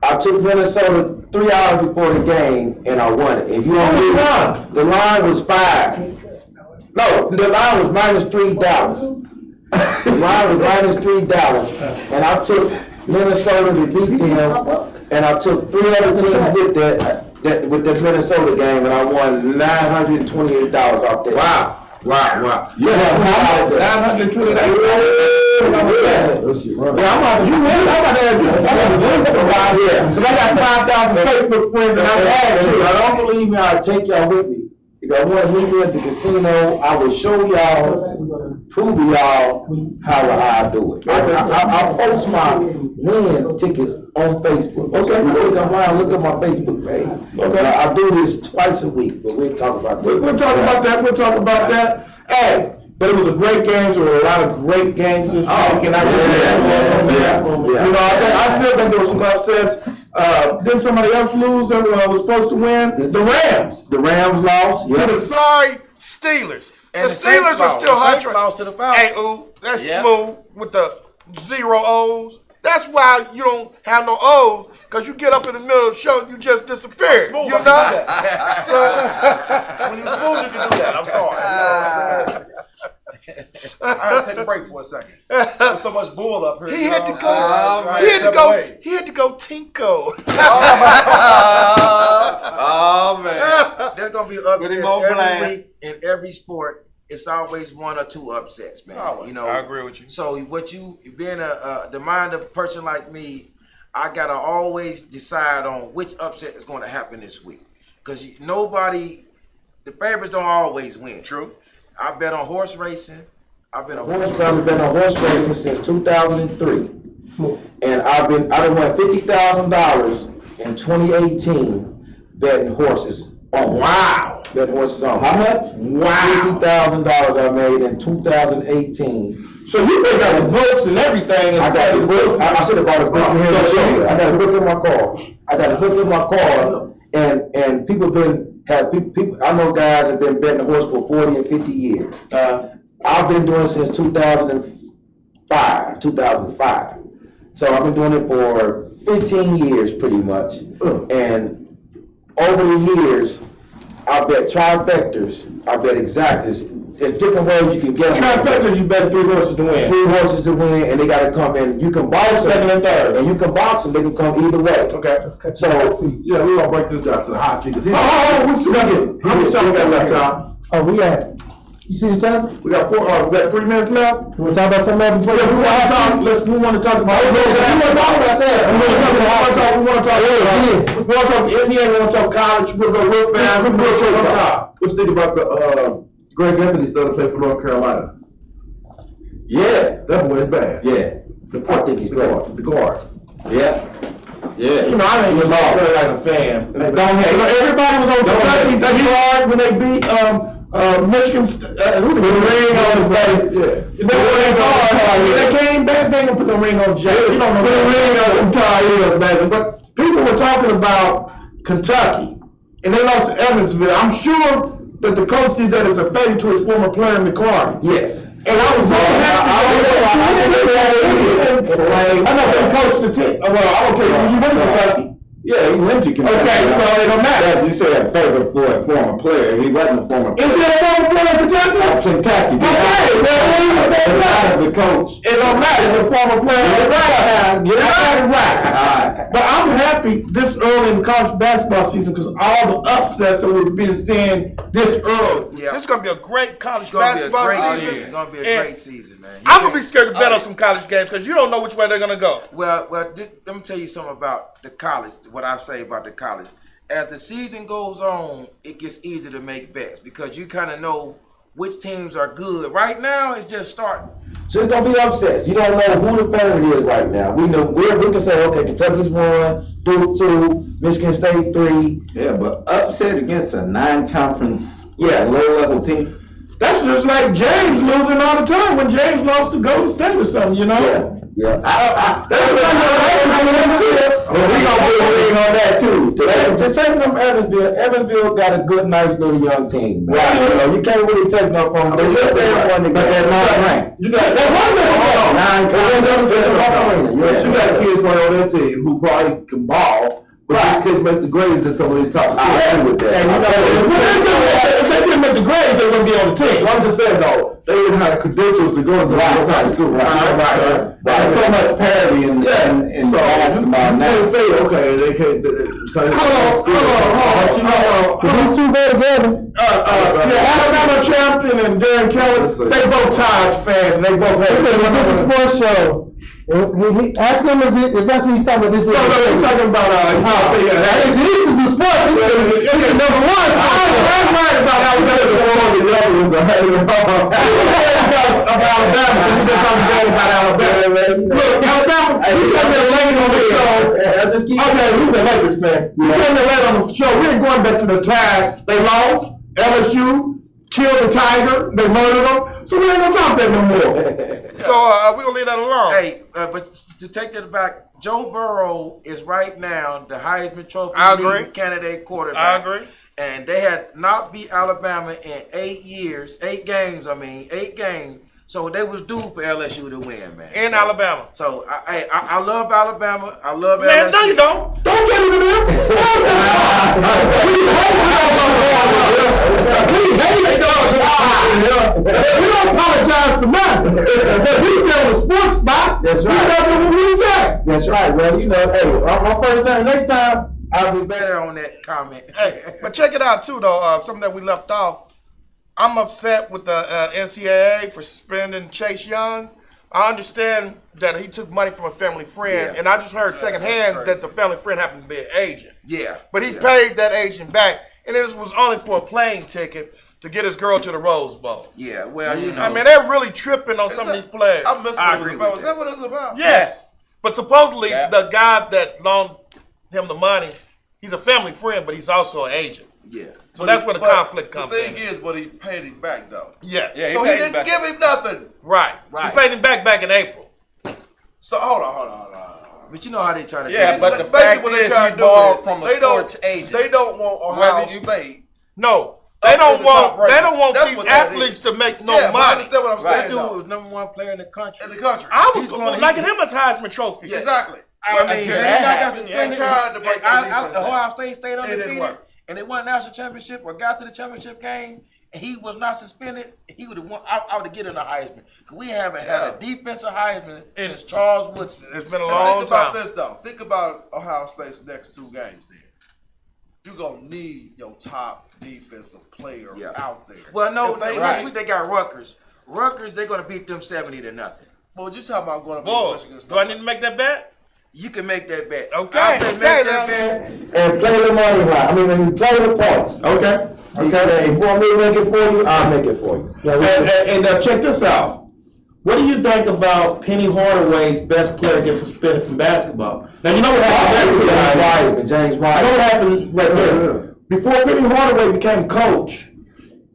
I took Minnesota 3 hours before the game and I won it. If you don't believe the line was 5. No, the line was -3 Dallas. The line was -3 Dallas. And I took Minnesota to beat them. And I took 3 other teams with that Minnesota game, and I won $928 off that. Wow. Wow. Yeah, 928. Yeah, I'm about to add you. I'm about to link somebody here. Because I got 5,000 Facebook friends and I'm adding you. I don't believe me, I'll take y'all with me. If I want to meet you at the casino, I will show y'all, prove to y'all how I do it. I post my win tickets on Facebook. Okay, look at my Facebook page. Okay, I do this twice a week, but we'll talk about that. We'll talk about that. Hey, but it was a great game. There were a lot of great games this week, and you know, I still think there were some upsets. Didn't somebody else lose that was supposed to win? The Rams. The Rams lost. To the sorry Steelers. And the Steelers are still Saints hot. lost to the Falcons. Hey, that's smooth with the 0 O's. That's why you don't have no O's, because you get up in the middle of the show, you just disappear. Smooth, you know? When you smooth, you can do that. I'm sorry. You know what I'm saying? I had to take a break for a second. There's so much bull up here. He had to go. He had to go Tinko. Oh man. There's gonna be upsets every week in every sport. It's always one or two upsets, man. Always. You know, I agree with you. So what you being the mind of a person like me, I gotta always decide on which upset is going to happen this week, because the favorites don't always win. True. I bet on horse racing. I've been I've been on horse racing since 2003, and I done won $50,000 in 2018 betting horses. Oh wow! Betting horses on how much? Wow! $50,000 I made in 2018. So you been got the books and everything. I got the books. I should have bought a book. I got a book in my car. And people people. I know guys have been betting the horse for 40 and 50 years. I've been doing it since 2005. So I've been doing it for 15 years, pretty much. And over the years, I bet trifectas, I bet exactas. There's different ways you can get them. Trifectas, you bet 3 horses to win. 3 horses to win, and they got to come in. You can box them, second and third, and you can box them. They can come either way. Okay. So yeah, we're gonna break this down to the hot seat. How much we got left, Tom? Oh, we got. You see the time? We got 3 minutes left. You want to talk about something else before we want to talk about. We want to talk the NBA. We want to talk college. We'll go real fast. What you think about the Greg Anthony started to play for North Carolina? Yeah, that boy is bad. Yeah, I think he's good. The guard. Yeah. You know, I ain't even like a fan. Everybody was on Kentucky guard when they beat Michigan. Who did the ring on his face? They came back. They gonna put the ring on Jay. You don't know. Put the ring on entire man. But people were talking about Kentucky, and they lost to Evansville. I'm sure that the coach did that as a favor to his former player McCarty. Yes. And I was very happy. I know he coached the team. Well, I don't care. You went to Kentucky. Yeah, he went to Kentucky. Okay, so it don't matter. You said a favor for a former player. He wasn't a former player. Is he a former player in Kentucky? Kentucky. Okay, well, the coach. It don't matter. He's a former player. You're right. But I'm happy this early in college basketball season because all the upsets that we've been seeing this early. Yeah. This is going to be a great college basketball season. It's going to be a great season, man. I'm going to be scared to bet on some college games because you don't know which way they're going to go. Well, let me tell you something about the college, what I say about the college. As the season goes on, it gets easier to make bets because you kind of know which teams are good. Right now, it's just starting. So it's gonna be upsets. You don't know who the favorite is right now. We know we can say, okay, Kentucky's 1, Duke 2, Michigan State 3. Yeah, but upset against a non-conference, low-level team. That's just like James losing all the time when James lost to Golden State or something, you know? Yeah. That's what we're gonna put a ring on that too. To take them Evansville got a good, nice little young team. Right. You know, you can't really take no from them. They one to get that 9 ranked. You got You got kids playing on that team who probably can ball, but just couldn't make the grades in some of these top schools. I agree with that. And if they didn't make the grades, they're gonna be on the team. I'm just saying though, they didn't have the credentials to go to the high school. Right. There's so much parity in so basketball you now. can't say, okay, they can't. Hold on. These two go together. Alabama champion and and Darren Kelly, they both Taj fans, and they both have. This is a sports show. Ask him if that's what he's talking about. This is he's talking about, this is a sport. This is number one. I'm right about Alabama. Of Alabama, because you just talking bad about Alabama. Look, Alabama, you come there late on the show. Okay, he's a Lakers fan. You come there late on the show. We ain't going back to the time they lost. LSU killed the Tiger. They murdered them. So we ain't gonna talk that no more. So we're gonna leave that alone. Hey, but to take that back, Joe Burrow is right now the Heisman Trophy leading candidate quarterback. I agree. And they had not beat Alabama in 8 games. So they was due for LSU to win, man. In Alabama. So I love Alabama. I love man, LSU. no, you don't. Don't get into them. We don't apologize for nothing. We tell the sports spot. That's right. We know what we say. That's right. Well, you know, hey, my first time. Next time, I'll be better on that comment. Hey, but check it out too, though. Something that we left off. I'm upset with the NCAA for suspending Chase Young. I understand that he took money from a family friend, and I just heard secondhand that the family friend happened to be an agent. Yeah. But he paid that agent back, and it was only for a plane ticket to get his girl to the Rose Bowl. Yeah, well, you know. I mean, they're really tripping on some of these players. I missed what it was about. Was that what it was about? Yes. But supposedly the guy that loaned him the money, he's a family friend, but he's also an agent. Yeah. So that's where the conflict comes in. The thing is, but he paid him back, though. Yes. Yeah, so he didn't give him nothing. Right. He paid him back in April. So hold on. But you know how they try to do it. But the fact what is, they try to he do borrowed is from a they sports don't, agent. They don't want Ohio State. No. They don't want these athletes to make no money. I understand what I'm saying. That dude was #1 player in the country. I was liking him as Heisman Trophy. Exactly. I mean, that got suspended. They tried to break that defense down. Ohio State stayed undefeated, work. and they won a national championship or got to the championship game, and he was not suspended. He would have won. I would have given him a Heisman because we haven't had a defensive Heisman since Charles Woodson. It's been a long time. Think about this though. Think about Ohio State's next 2 games. Then you're gonna need your top defensive player out there. Well, no, next week they got Rutgers. Rutgers, they're gonna beat them 70-0. Well, you talking about going Whoa. up against Michigan? Do I need to make that bet? You can make that bet. Okay. I say make that bet. and play the money line. I mean, play the points. Okay. Okay. If you want me to make it for you, I'll make it for you. And check this out. What do you think about Penny Hardaway's best player gets suspended from basketball? Now you know what happened. James Wiseman. You know what happened right there. Before Penny Hardaway became coach,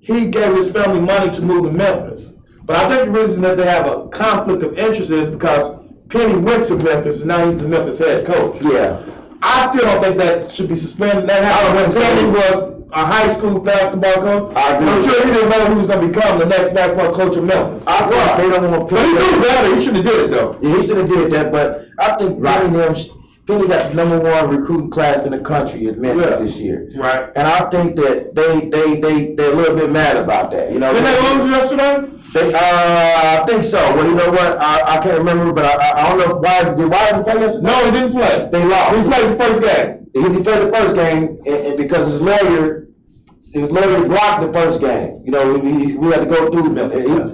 he gave his family money to move to Memphis. But I think the reason that they have a conflict of interest is because Penny went to Memphis and now he's the Memphis head coach. Yeah. I still don't think that should be suspended. That happened when Penny was a high school basketball coach. I agree. I'm sure he didn't know who was going to become the next basketball coach of Memphis. I think they don't want to But he knew better. He should have did it though. Yeah, he should have did that. But I think Penny got the #1 recruiting class in the country at Memphis this year. Right. And I think that they're a little bit mad about that. You know. Didn't they lose yesterday? I think so. Well, you know what? I can't remember, but I don't know why. Did Wiseman play yesterday? No, he didn't play. They lost. He played the first game. He played the first game, and because his lawyer blocked the first game. You know, we had to go through Memphis.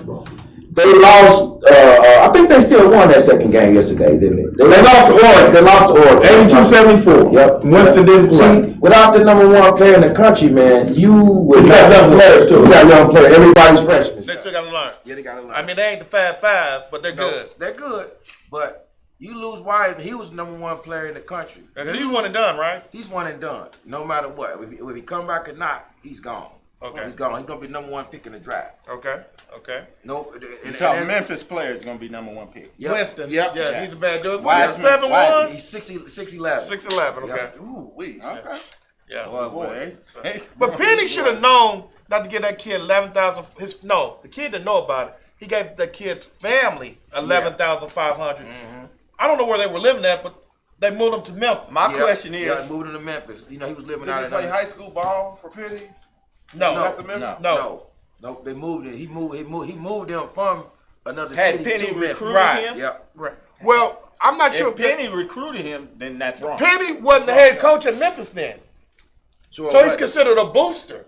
They lost. I think they still won that second game yesterday, didn't they? They lost to Oregon. They lost to Oregon. 82-74. Yep. Winston didn't play. See, without the #1 player in the country, man, you got young players too. You got young players. Everybody's freshmen. They still got to learn. Yeah, they got to learn. I mean, they ain't the Fab Five, but they're good. They're good, but you lose Wiseman. He was the #1 player in the country. And he's one and done, right? He's one and done. No matter what, if he come back or not, he's gone. Okay. He's gone. He's gonna be #1 pick in the draft. Okay. No. You Memphis player is gonna be #1 pick. Yep. Winston. Yep. Yeah, he's a bad dude. Wiseman. 7'1"? He's 6'11". 6'11", okay. Ooh, wee. Okay. Yeah. Well, boy. Hey. But Penny should have known not to give that kid 11,000. The kid didn't know about it. He gave the kid's family 11,500. I don't know where they were living at, but they moved him to Memphis. My question is, they moved him to Memphis. You know, he was living out Did in he play high school ball for Penny? No. After Memphis? No. They moved it. He moved them from another had city Penny to Memphis. recruited him? Yep. Right. Well, I'm not sure If Penny recruited him, then that's wrong. Penny wasn't the head coach at Memphis then. Sure, So he's considered a booster.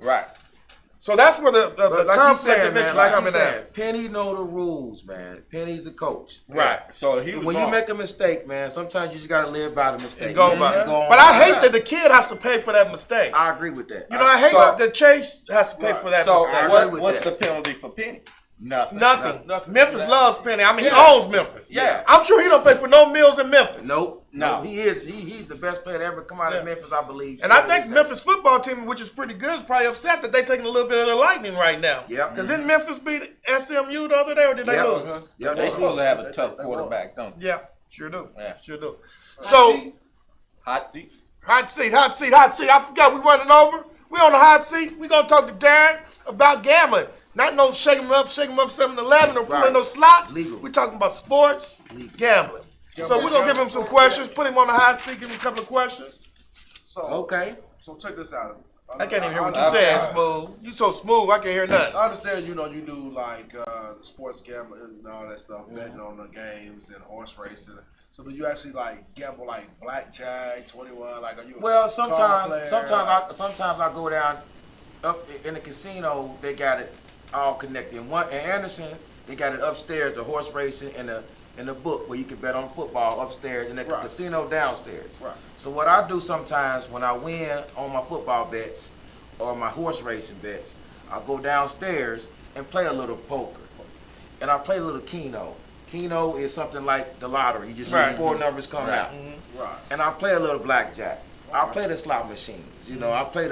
Right. So that's where the But like you conflict said, of man, interest like you coming in. said, Penny know the rules, man. Penny's a coach. Right. So he was When you wrong. make a mistake, man, sometimes you just gotta live by the mistake. Go man. by. You go on But I by hate that. that the kid has to pay for that mistake. I agree with that. You know, I hate So- that the Chase has to pay for that So mistake. what's the penalty for Penny? Nothing. Nothing. Memphis loves Penny. I mean, he Yeah. owns Memphis. Yeah. I'm sure he don't pay for no meals in Memphis. Nope. No. He's the best player to ever come out of Yeah. Memphis, I believe. And I think Memphis football team, which is pretty good, is probably upset that they taking a little bit of their lightning right now. Yep. Because didn't Memphis beat SMU the other day, or did they Yep. lose? Yeah, They supposed to have a tough quarterback, don't they? Yeah, sure do. Yeah. Sure do. So, Hot seat. hot seat. I forgot we running over. We on the hot seat. We gonna talk to Darren about gambling. Not no shake 'em up 7-Eleven or pulling Right. no slots. Legal. We talking about sports, gambling. So we're gonna give him some questions. Put him on the hot seat. Give him a couple of questions. So Okay. So check this out. I can't even hear what you saying, Smooth. You so smooth. I can't hear nothing. I understand, you do like sports gambling and all that stuff, betting on the games and horse racing. So do you actually like gamble like blackjack, 21? Like, are you? Well, card sometimes player? sometimes I go down up in the casino. They got it all connected. In Anderson, they got it upstairs, the horse racing and the book where you can bet on football upstairs, and the Right. casino downstairs. Right. So what I do sometimes when I win on my football bets or my horse racing bets, I go downstairs and play a little poker, and I play a little Keno. Keno is something like the lottery. You just see Right. 4 numbers come out. Right. And I play a little blackjack. I play the slot machines. You know, I put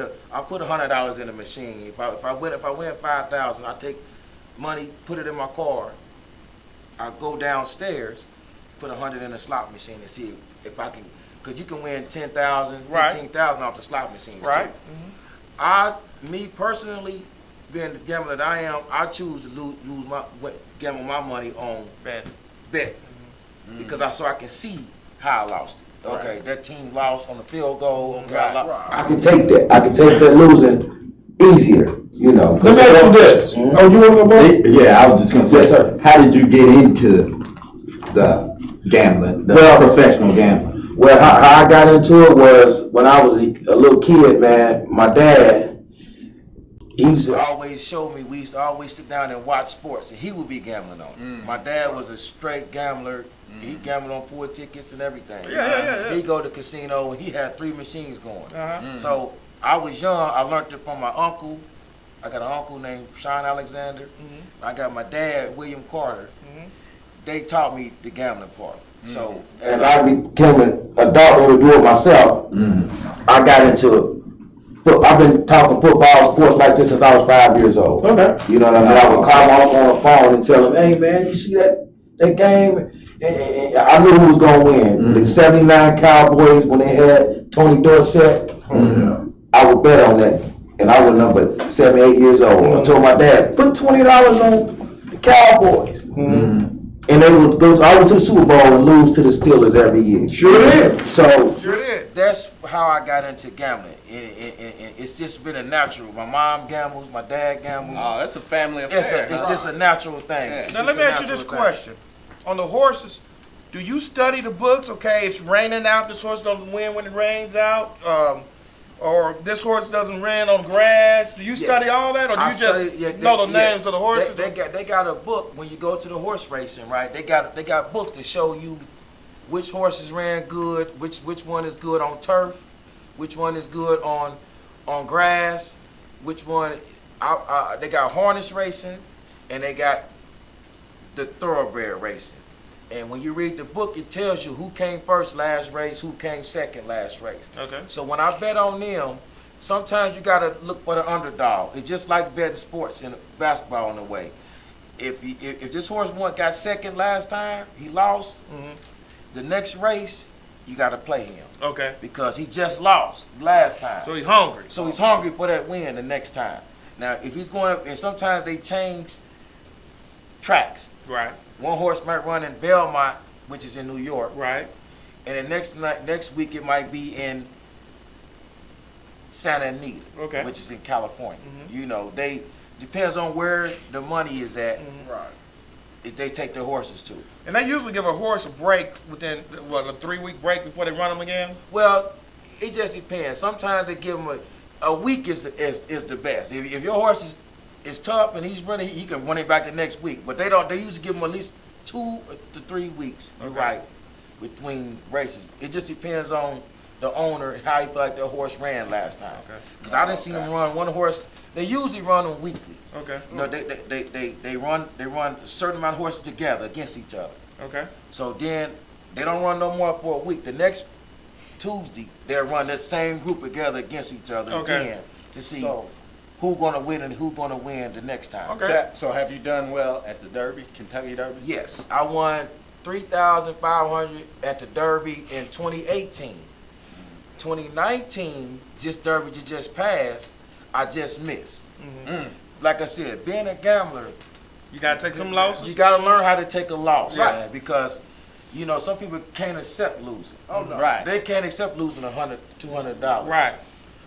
$100 in the machine. If I win 5,000, I take money, put it in my car. I go downstairs, put 100 in the slot machine and see if I can, because you can win 10,000, Right. 15,000 off the slot machines Right. too. Me personally, being the gambler that I am, I choose to gamble my money on bet because I can see how I lost it. Okay, that team lost on the field goal. Okay, I can take that. I can take that losing easier, you know. Let me ask you this. Mhm. Oh, you want to go back? Yeah, I was just gonna say, Yes, sir. how did you get into the gambling, the Well- professional gambling? Well, how I got into it was when I was a little kid, man. My dad, he used to always show me. We used to always sit down and watch sports, and he would be gambling on it. My dad was a straight gambler. He gambled on pool tickets and everything. Yeah. He'd go to the casino and he had 3 machines going. Uh-huh. So I was young. I learned it from my uncle. I got an uncle named Sean Alexander. I got my dad, William Carter. They taught me the gambling part. So as I became an adult and to do it myself, I got into it. I've been talking football, sports like this since I was 5 years old. Okay. You know what I mean? I would call my uncle on the phone and tell him, "Hey man, you see that game?" And I knew who was gonna win. The '79 Cowboys when they had Tony Dorsett. I would bet on that, and I was number 7, 8 years old. I told my dad, "Put $20 on the Cowboys." And they would go. I went to the Super Bowl and lose to the Steelers every year. Sure did. So Sure did. that's how I got into gambling. It's just been a natural. My mom gambles, my dad gambles. Oh, that's a family affair. It's just a natural thing. Yeah. It's Now just let me a ask you this natural thing. question: on the horses, do you study the books? Okay, it's raining out. This horse doesn't win when it rains out. Or this horse doesn't run on grass. Do you study all that, or do you just know the names of the horses? They got a book when you go to the horse racing, right? They got books to show you which horses ran good, which one is good on turf, which one is good on grass, which one. They got harness racing, and they got the thoroughbred racing. And when you read the book, it tells you who came first last race, who came second last race. Okay. So when I bet on them, sometimes you gotta look for the underdog. It's just like betting sports and basketball in a way. If this horse got second last time, he lost. The next race, you gotta play him. Okay. Because he just lost last time. So he's hungry. So he's hungry for that win the next time. Now, if he's going up, and sometimes they change tracks. Right. One horse might run in Belmont, which is in New York. Right. And the next week it might be in Santa Anita, Okay. which is in California. You know, they depends on where the money is at. Right. If they take their horses to. And they usually give a horse a break within a 3-week break before they run them again. Well, it just depends. Sometimes they give them a week is the best. If your horse is tough and he's running, he can run it back the next week. But they usually give him at least 2 to 3 weeks. You're right, between races. It just depends on the owner how he feel like their horse ran last time. Because I didn't see them run one horse. They usually run them weekly. Okay. You know, they run a certain amount of horses together against each other. Okay. So then they don't run no more for a week. The next Tuesday they'll run that same group together against each other again to see who's gonna win and who's gonna win the next time. Okay. So have you done well at the Derby, Kentucky Derby? Yes, I won 3,500 at the Derby in 2018. 2019, Derby just passed, I just missed. Like I said, being a gambler, you gotta take some losses. You gotta learn how to take a loss, man, because you know some people can't accept losing. Oh no, right? They can't accept losing $100, $200. Right.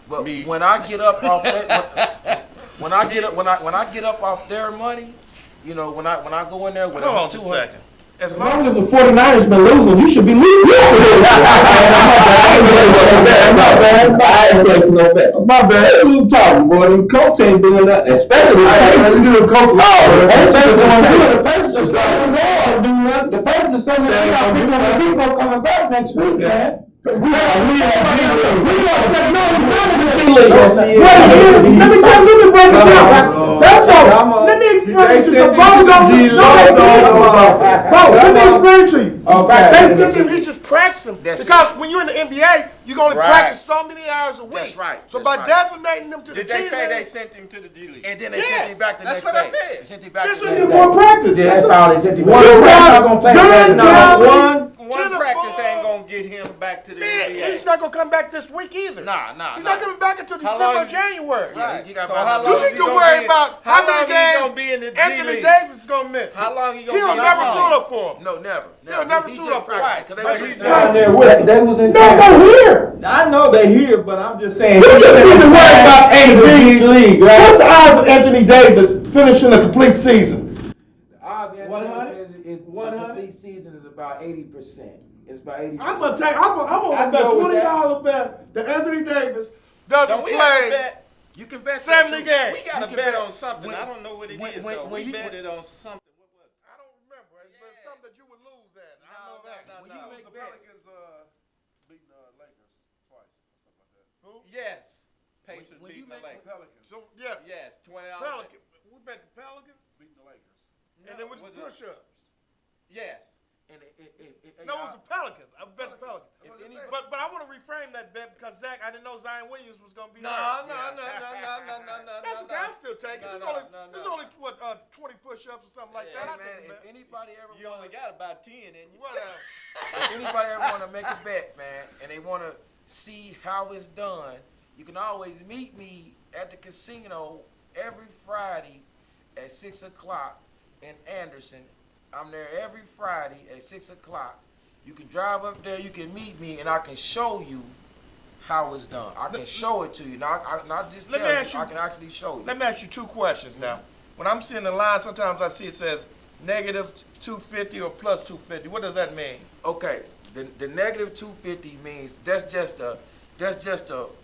But when I get up off that, when I get up off their money, you know, when I go in there with hold on just a second. As long as the 49ers been losing, you should be losing. My bad. Who you talking, boy? Them coach ain't doing that. Especially the coach. The Pacers are saying the Pacers are saying they got people coming back next week, man. Let me tell you, let me break it down. That's all. Let me explain to you. Let me explain to you. He's just practicing. Because when you're in the NBA, you can only practice so many hours a week. That's right. So by designating them to the Did they G say League, they sent him to the G League? And then they sent him back the next day. That's what I said. They sent him back Just the to next get day. more practice. Yeah, that's all they said. One practice ain't gonna get him back to the NBA. he's not gonna come back this week either. Nah. He's not coming back until December or January. Right. You got You need to worry about how many games Anthony Davis is gonna miss. How long he gonna He'll be never out? suit up for him. No, never. He'll never suit up for him. Because But he's down there with they was in here. I know they here, but I'm just saying. You just need to worry about AD. League, right? What's the odds of Anthony Davis finishing a complete season? The odds of Anthony complete season is about 80%. It's about 80%. I'm gonna bet $20 bet that Anthony Davis doesn't play You can bet 70 games. We gotta bet on something. I don't know what it is though. We betted on something. What was it? I don't remember. But it's something that you would lose at. I know that. When you make The bets, Pelicans beating Lakers twice or something like that. Who? Yes. Pacers When you beating the make- Lakers. Pelicans So yes. Yes, $20. Pelicans. We bet the Pelicans. beating the Lakers. And then with the was it? push-ups. Yes. and No, it was the Pelicans. I bet the Pelicans. That's what they say. But I want to reframe that bet because Zach, I didn't know Zion Williams was gonna be No. hurt. That's okay. I still take it. It's only what 20 push-ups or something like that. I man, take if it. anybody ever You only got about 10 in you. Whatever. if anybody ever want to make a bet, man, and they want to see how it's done, you can always meet me at the casino every Friday at 6 o'clock in Anderson. I'm there every Friday at 6 o'clock. You can drive up there, you can meet me, and I can show you how it's done. I can show it to you. Not just Let tell me you, ask you- I can actually show you. Let me ask you 2 questions now. When I'm seeing the line, sometimes I see it says negative 250 or plus 250. What does that mean? Okay, the negative 250 means that's just a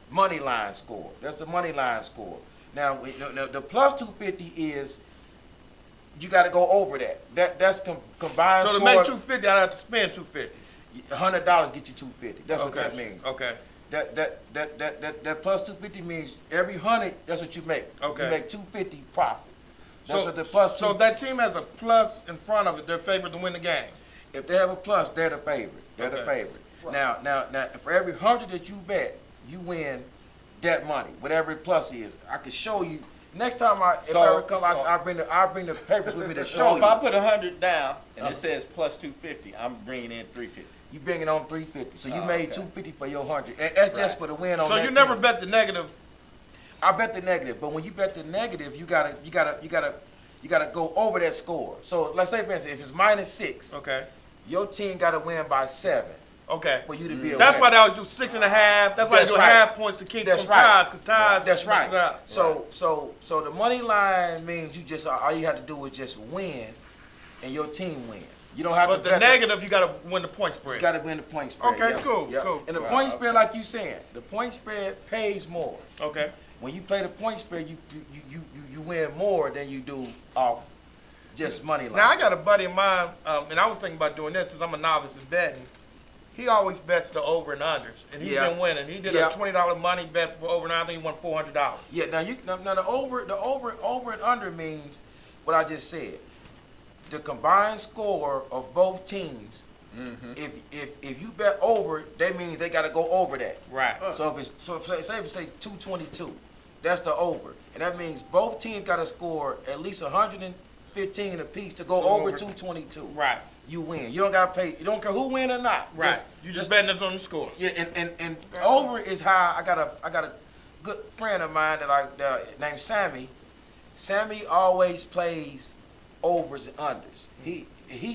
money line score. That's the money line score. Now the plus 250 is you got to go over that. That's combined. So to score, make 250, I have to spend 250. $100 get you 250. That's what Okay. that means. Okay. That plus 250 means every 100. That's what you make. Okay. You make 250 profit. That's So what the plus. So if that team has a plus in front of it, they're favored to win the game. If they have a plus, they're the favorite. They're the Okay. favorite. Now, for every 100 that you bet, you win that money, whatever the plus is. I can show you. Next time I ever come, I bring the papers with me to show So you. if I put 100 down and it says plus 250, I'm bringing in 350. You bring it on 350, so you Oh, made okay. 250 for your 100. And that's just for the win on So that you never team. bet the negative. I bet the negative, but when you bet the negative, you gotta go over that score. So let's say, for instance, if it's -6, Okay. your team gotta win by 7 Okay. for you to be a That's winner. why they always do 6.5. That's why That's they do right. half points to keep That's from right. ties, because ties That's mess right. it up. So the money line means you just all you have to do is just win, and your team win. You don't have But to. the negative, you got to win the point spread. You got to win the point spread. Okay, cool. And the point spread, like you saying, the point spread pays more. Okay. When you play the point spread, you win more than you do off just money line. Now I got a buddy of mine, and I was thinking about doing this since I'm a novice in betting. He always bets the over and unders, and he's been winning. He did a $20 money bet for over and under. He won $400. Yeah. Now the over and under means what I just said. The combined score of both teams. If you bet over, that means they got to go over that. Right. So say 222, that's the over, and that means both teams got to score at least 115 apiece to go over 222. Right. You win. You don't got to pay. You don't care who win or not. Right. You just betting us on the score. Yeah, and over is how I got a good friend of mine that named Sammy. Sammy always plays overs and unders. He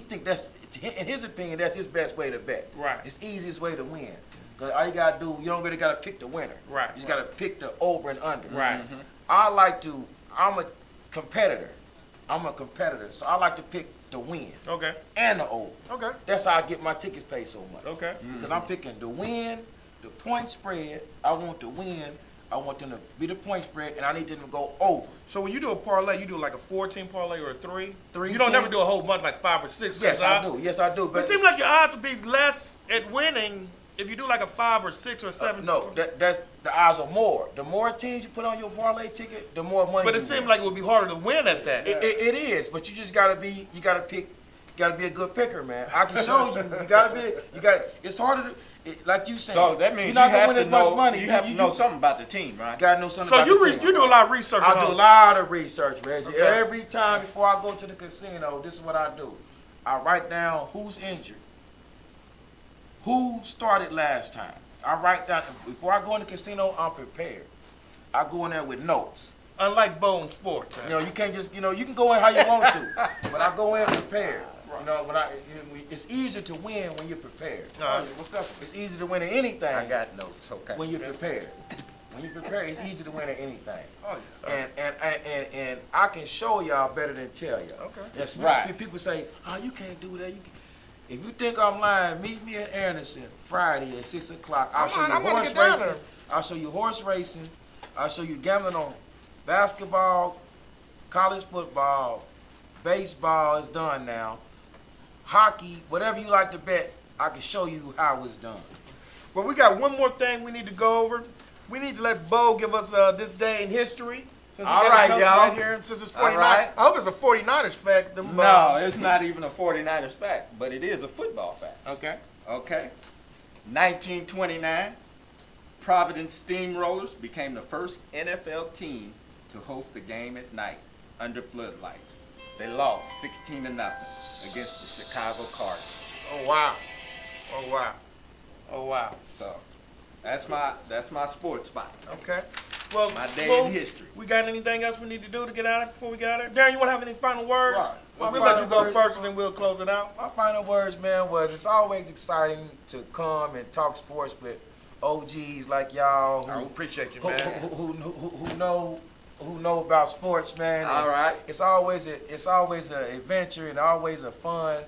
think that's, in his opinion, that's his best way to bet. Right. It's the easiest way to win. Cause all you gotta do, you don't really gotta pick the winner. Right. You just gotta pick the over and under. Right. I'm a competitor. So I like to pick the win. Okay. And the over. Okay. That's how I get my tickets paid so much. Okay. Because I'm picking the win, the point spread. I want the win. I want them to be the point spread, and I need them to go over. So when you do a parlay, you do like a 4-team parlay or a 3? Three You don't team? never do a whole bunch like 5 or 6. Yes, I do. Yes, I do. But But it seems like your odds would be less at winning if you do like a 5 or 6 or 7. no, that's the odds are more. The more teams you put on your parlay ticket, the more money. But it you seems win. like it would be harder to win at that. It is, but you just gotta be a good picker, man. I can show you. It's harder to. Like you said, So that means you're not you gonna have win to as much know, money. you have to know something about the team, right? You gotta know something So about you the team. you do a lot of research. I do a lot of research, Reggie. Okay. Every time before I go to the casino, this is what I do. I write down who's injured, who started last time. I write down, before I go in the casino, I'm prepared. I go in there with notes. Unlike Bone Sports. You know, you can't just, you can go in how you want to, but I go in prepared. You know, it's easier to win when you're prepared. It's easier to win at anything. I got notes, okay. When you're prepared. When you're prepared, it's easy to win at anything. Oh, yeah. And I can show y'all better than tell y'all. Okay. Yes, Right. People say, oh, you can't do that. If you think I'm lying, meet me at Anderson Friday at 6 o'clock. I'll show you horse racing. I'll show you horse racing. I'll show you gambling on basketball, college football, baseball is done now. Hockey, whatever you like to bet, I can show you how it's done. Well, we got one more thing we need to go over. We need to let Bo give us this day in history. Since All right, y'all. right here, since it's 49. right. I hope it's a 49ers fact. No, it's not even a 49ers fact, but it is a football fact. Okay. Okay. 1929, Providence Steamrollers became the first NFL team to host a game at night under floodlights. They lost 16-0 against the Chicago Cardinals. Oh wow. Oh wow. Oh wow. So that's my sports spot. Okay. Well, My day Bo, in history. we got anything else we need to do to get out of before we get out of here? Darren, you want to have any final words? Right. Well, My we'll let you final go words- first and then we'll close it out. My final words, man, was it's always exciting to come and talk sports with OGs like y'all I who, appreciate you, who, man. who know about sports, man. And All right. It's always an adventure and always a fun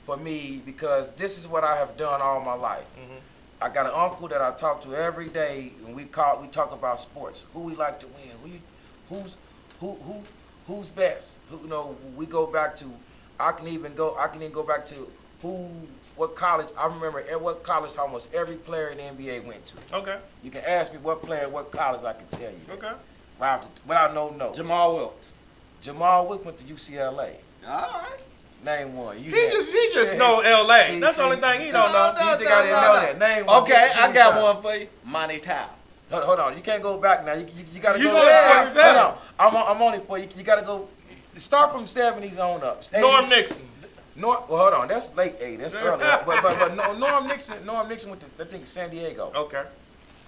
for me because this is what I have done all my life. Mhm. I got an uncle that I talk to every day, and we talk about sports. Who we like to win? Who's best? We go back to. I can even go back to what college. I remember at what college almost every player in the NBA went to. Okay. You can ask me what player, what college, I can tell you. Okay. Without no notes. Jamal Wilkes. Jamal Wick went to UCLA. All right. Name one. He just know LA. That's the only thing he don't know. You think I didn't know that? Name one. Okay, Give I me got some. one for you. Monty Tao. Hold on. You can't go back now. You got to You go. said Hold 47. on. I'm only for you. You got to go. Start from 70s on up. Norm Nixon. Well, hold on. That's late 80s. That's early. but Norm Nixon went to I think San Diego. Okay.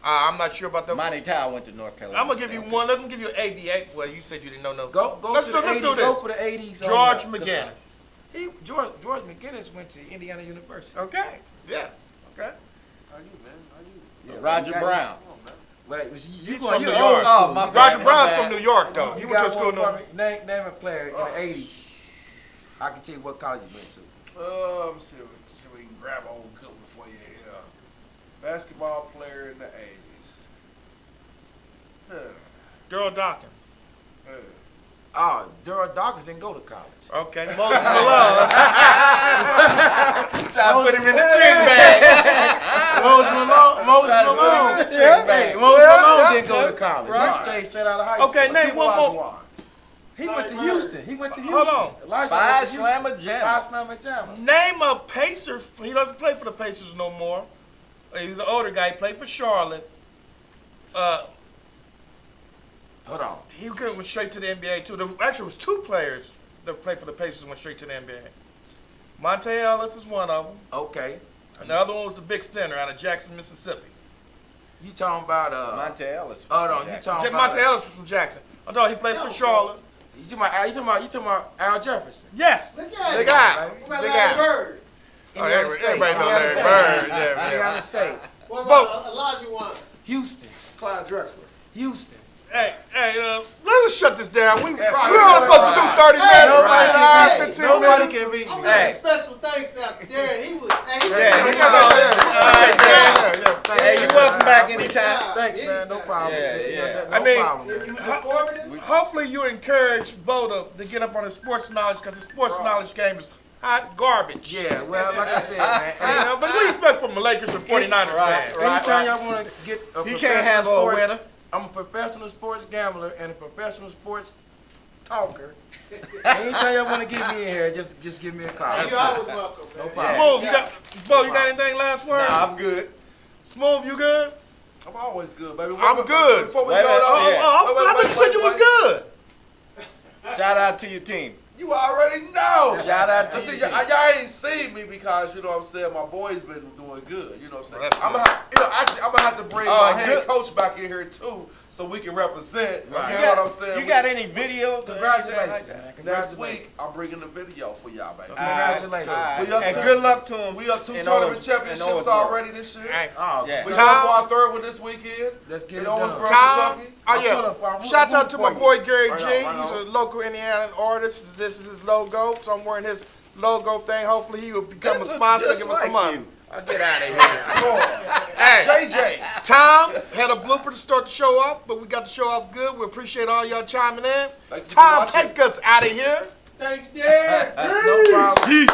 I'm not sure about that. Monty Tao went to North Carolina. I'm gonna give you one. Let me give you an ABA. Well, you said you didn't know no. Go let's to do, the let's 80s. do this. Go for the 80s. on George up. McGinnis. George McGinnis went to Indiana University. Okay. Yeah. Okay. Roger Brown. Wait, you He's going from you New old York. school. Oh, my Roger bad, Brown's my from New York, though. He You went to got school. one for me? Name a player in the 80s. I can tell you what college he went to. Let me see if we can grab a old good one for you here. Basketball player in the 80s. Daryl Dawkins. Daryl Dawkins didn't go to college. Okay, Moses Malone. Try to put him in the trick bag. Moses Malone. Hey, Moses Malone didn't go to college. Right. He straight out of high school. Okay, name one more. He went to Houston. Hold on. Five Slammer Jam. Name a Pacer. He doesn't play for the Pacers no more. He's an older guy. He played for Charlotte. Hold on. He went straight to the NBA too. Actually, it was two players that played for the Pacers and went straight to the NBA. Monte Ellis is one of them. Okay. And the other one was the big center out of Jackson, Mississippi. You talking about Monte Ellis. Hold on. You talking about Monte Ellis was from Jackson. I thought he played for Charlotte. You talking about Al Jefferson? Yes. Look at The him. guy. What The about guy. Larry Bird? Everybody know Larry Bird. Yeah, Indiana State. What about Elijah Wan? Houston. Clyde Drexler. Houston. Hey, let's shut this down. We only right, supposed to do 30 minutes. Nobody can beat I'm me. gonna special thanks out there. He was. Hey, you welcome back anytime. Thanks, man. No problem. I mean, problem, He was informative. hopefully you encourage Bo to get up on his sports knowledge because his sports knowledge game is hot garbage. Yeah, well, like I said, man. But what do you expect from a Lakers and 49ers fan? Anytime y'all want to get a He can't handle a sports, winner. I'm a professional sports gambler and a professional sports talker. Anytime y'all want to get me in here, just give me a call. You always welcome, man. No problem. Smooth, you got anything last word? Nah, I'm good. Smooth, you good? I'm always good, baby. I'm good. Before we Wait, go, wait, though, yeah. I thought you said you was good. Shout out to your team. you already know. Shout out to See, you. y'all ain't seen me because, you know what I'm saying, my boy's been doing good. You know what I'm saying? Well, that's I'm gonna have to bring Oh, my good. head coach back in here, too, so we can represent. Right. You know what I'm saying? You got any video? Congratulations. Next week, I'm bringing the video for y'all, baby. Congratulations. We up And to- good luck to him. We up 2 in tournament Owensboro. championships already this year. Hey, Oh, Yeah. We Tom- going for our 3rd one this weekend. Let's get in it done. Owensboro, Tom, Kentucky. oh yeah. Shout out to my boy Gary G. He's a local Indiana artist. This is his logo, so I'm wearing his logo thing. Hopefully he will become a That looks sponsor, just give us some like money. you. I'll get out of here. Hey, JJ. Tom had a blooper to start the show off, but we got the show off good. We appreciate all y'all chiming in. Thank you for Tom, watching. take us out of here. Thanks, Dad. No problem. Peace.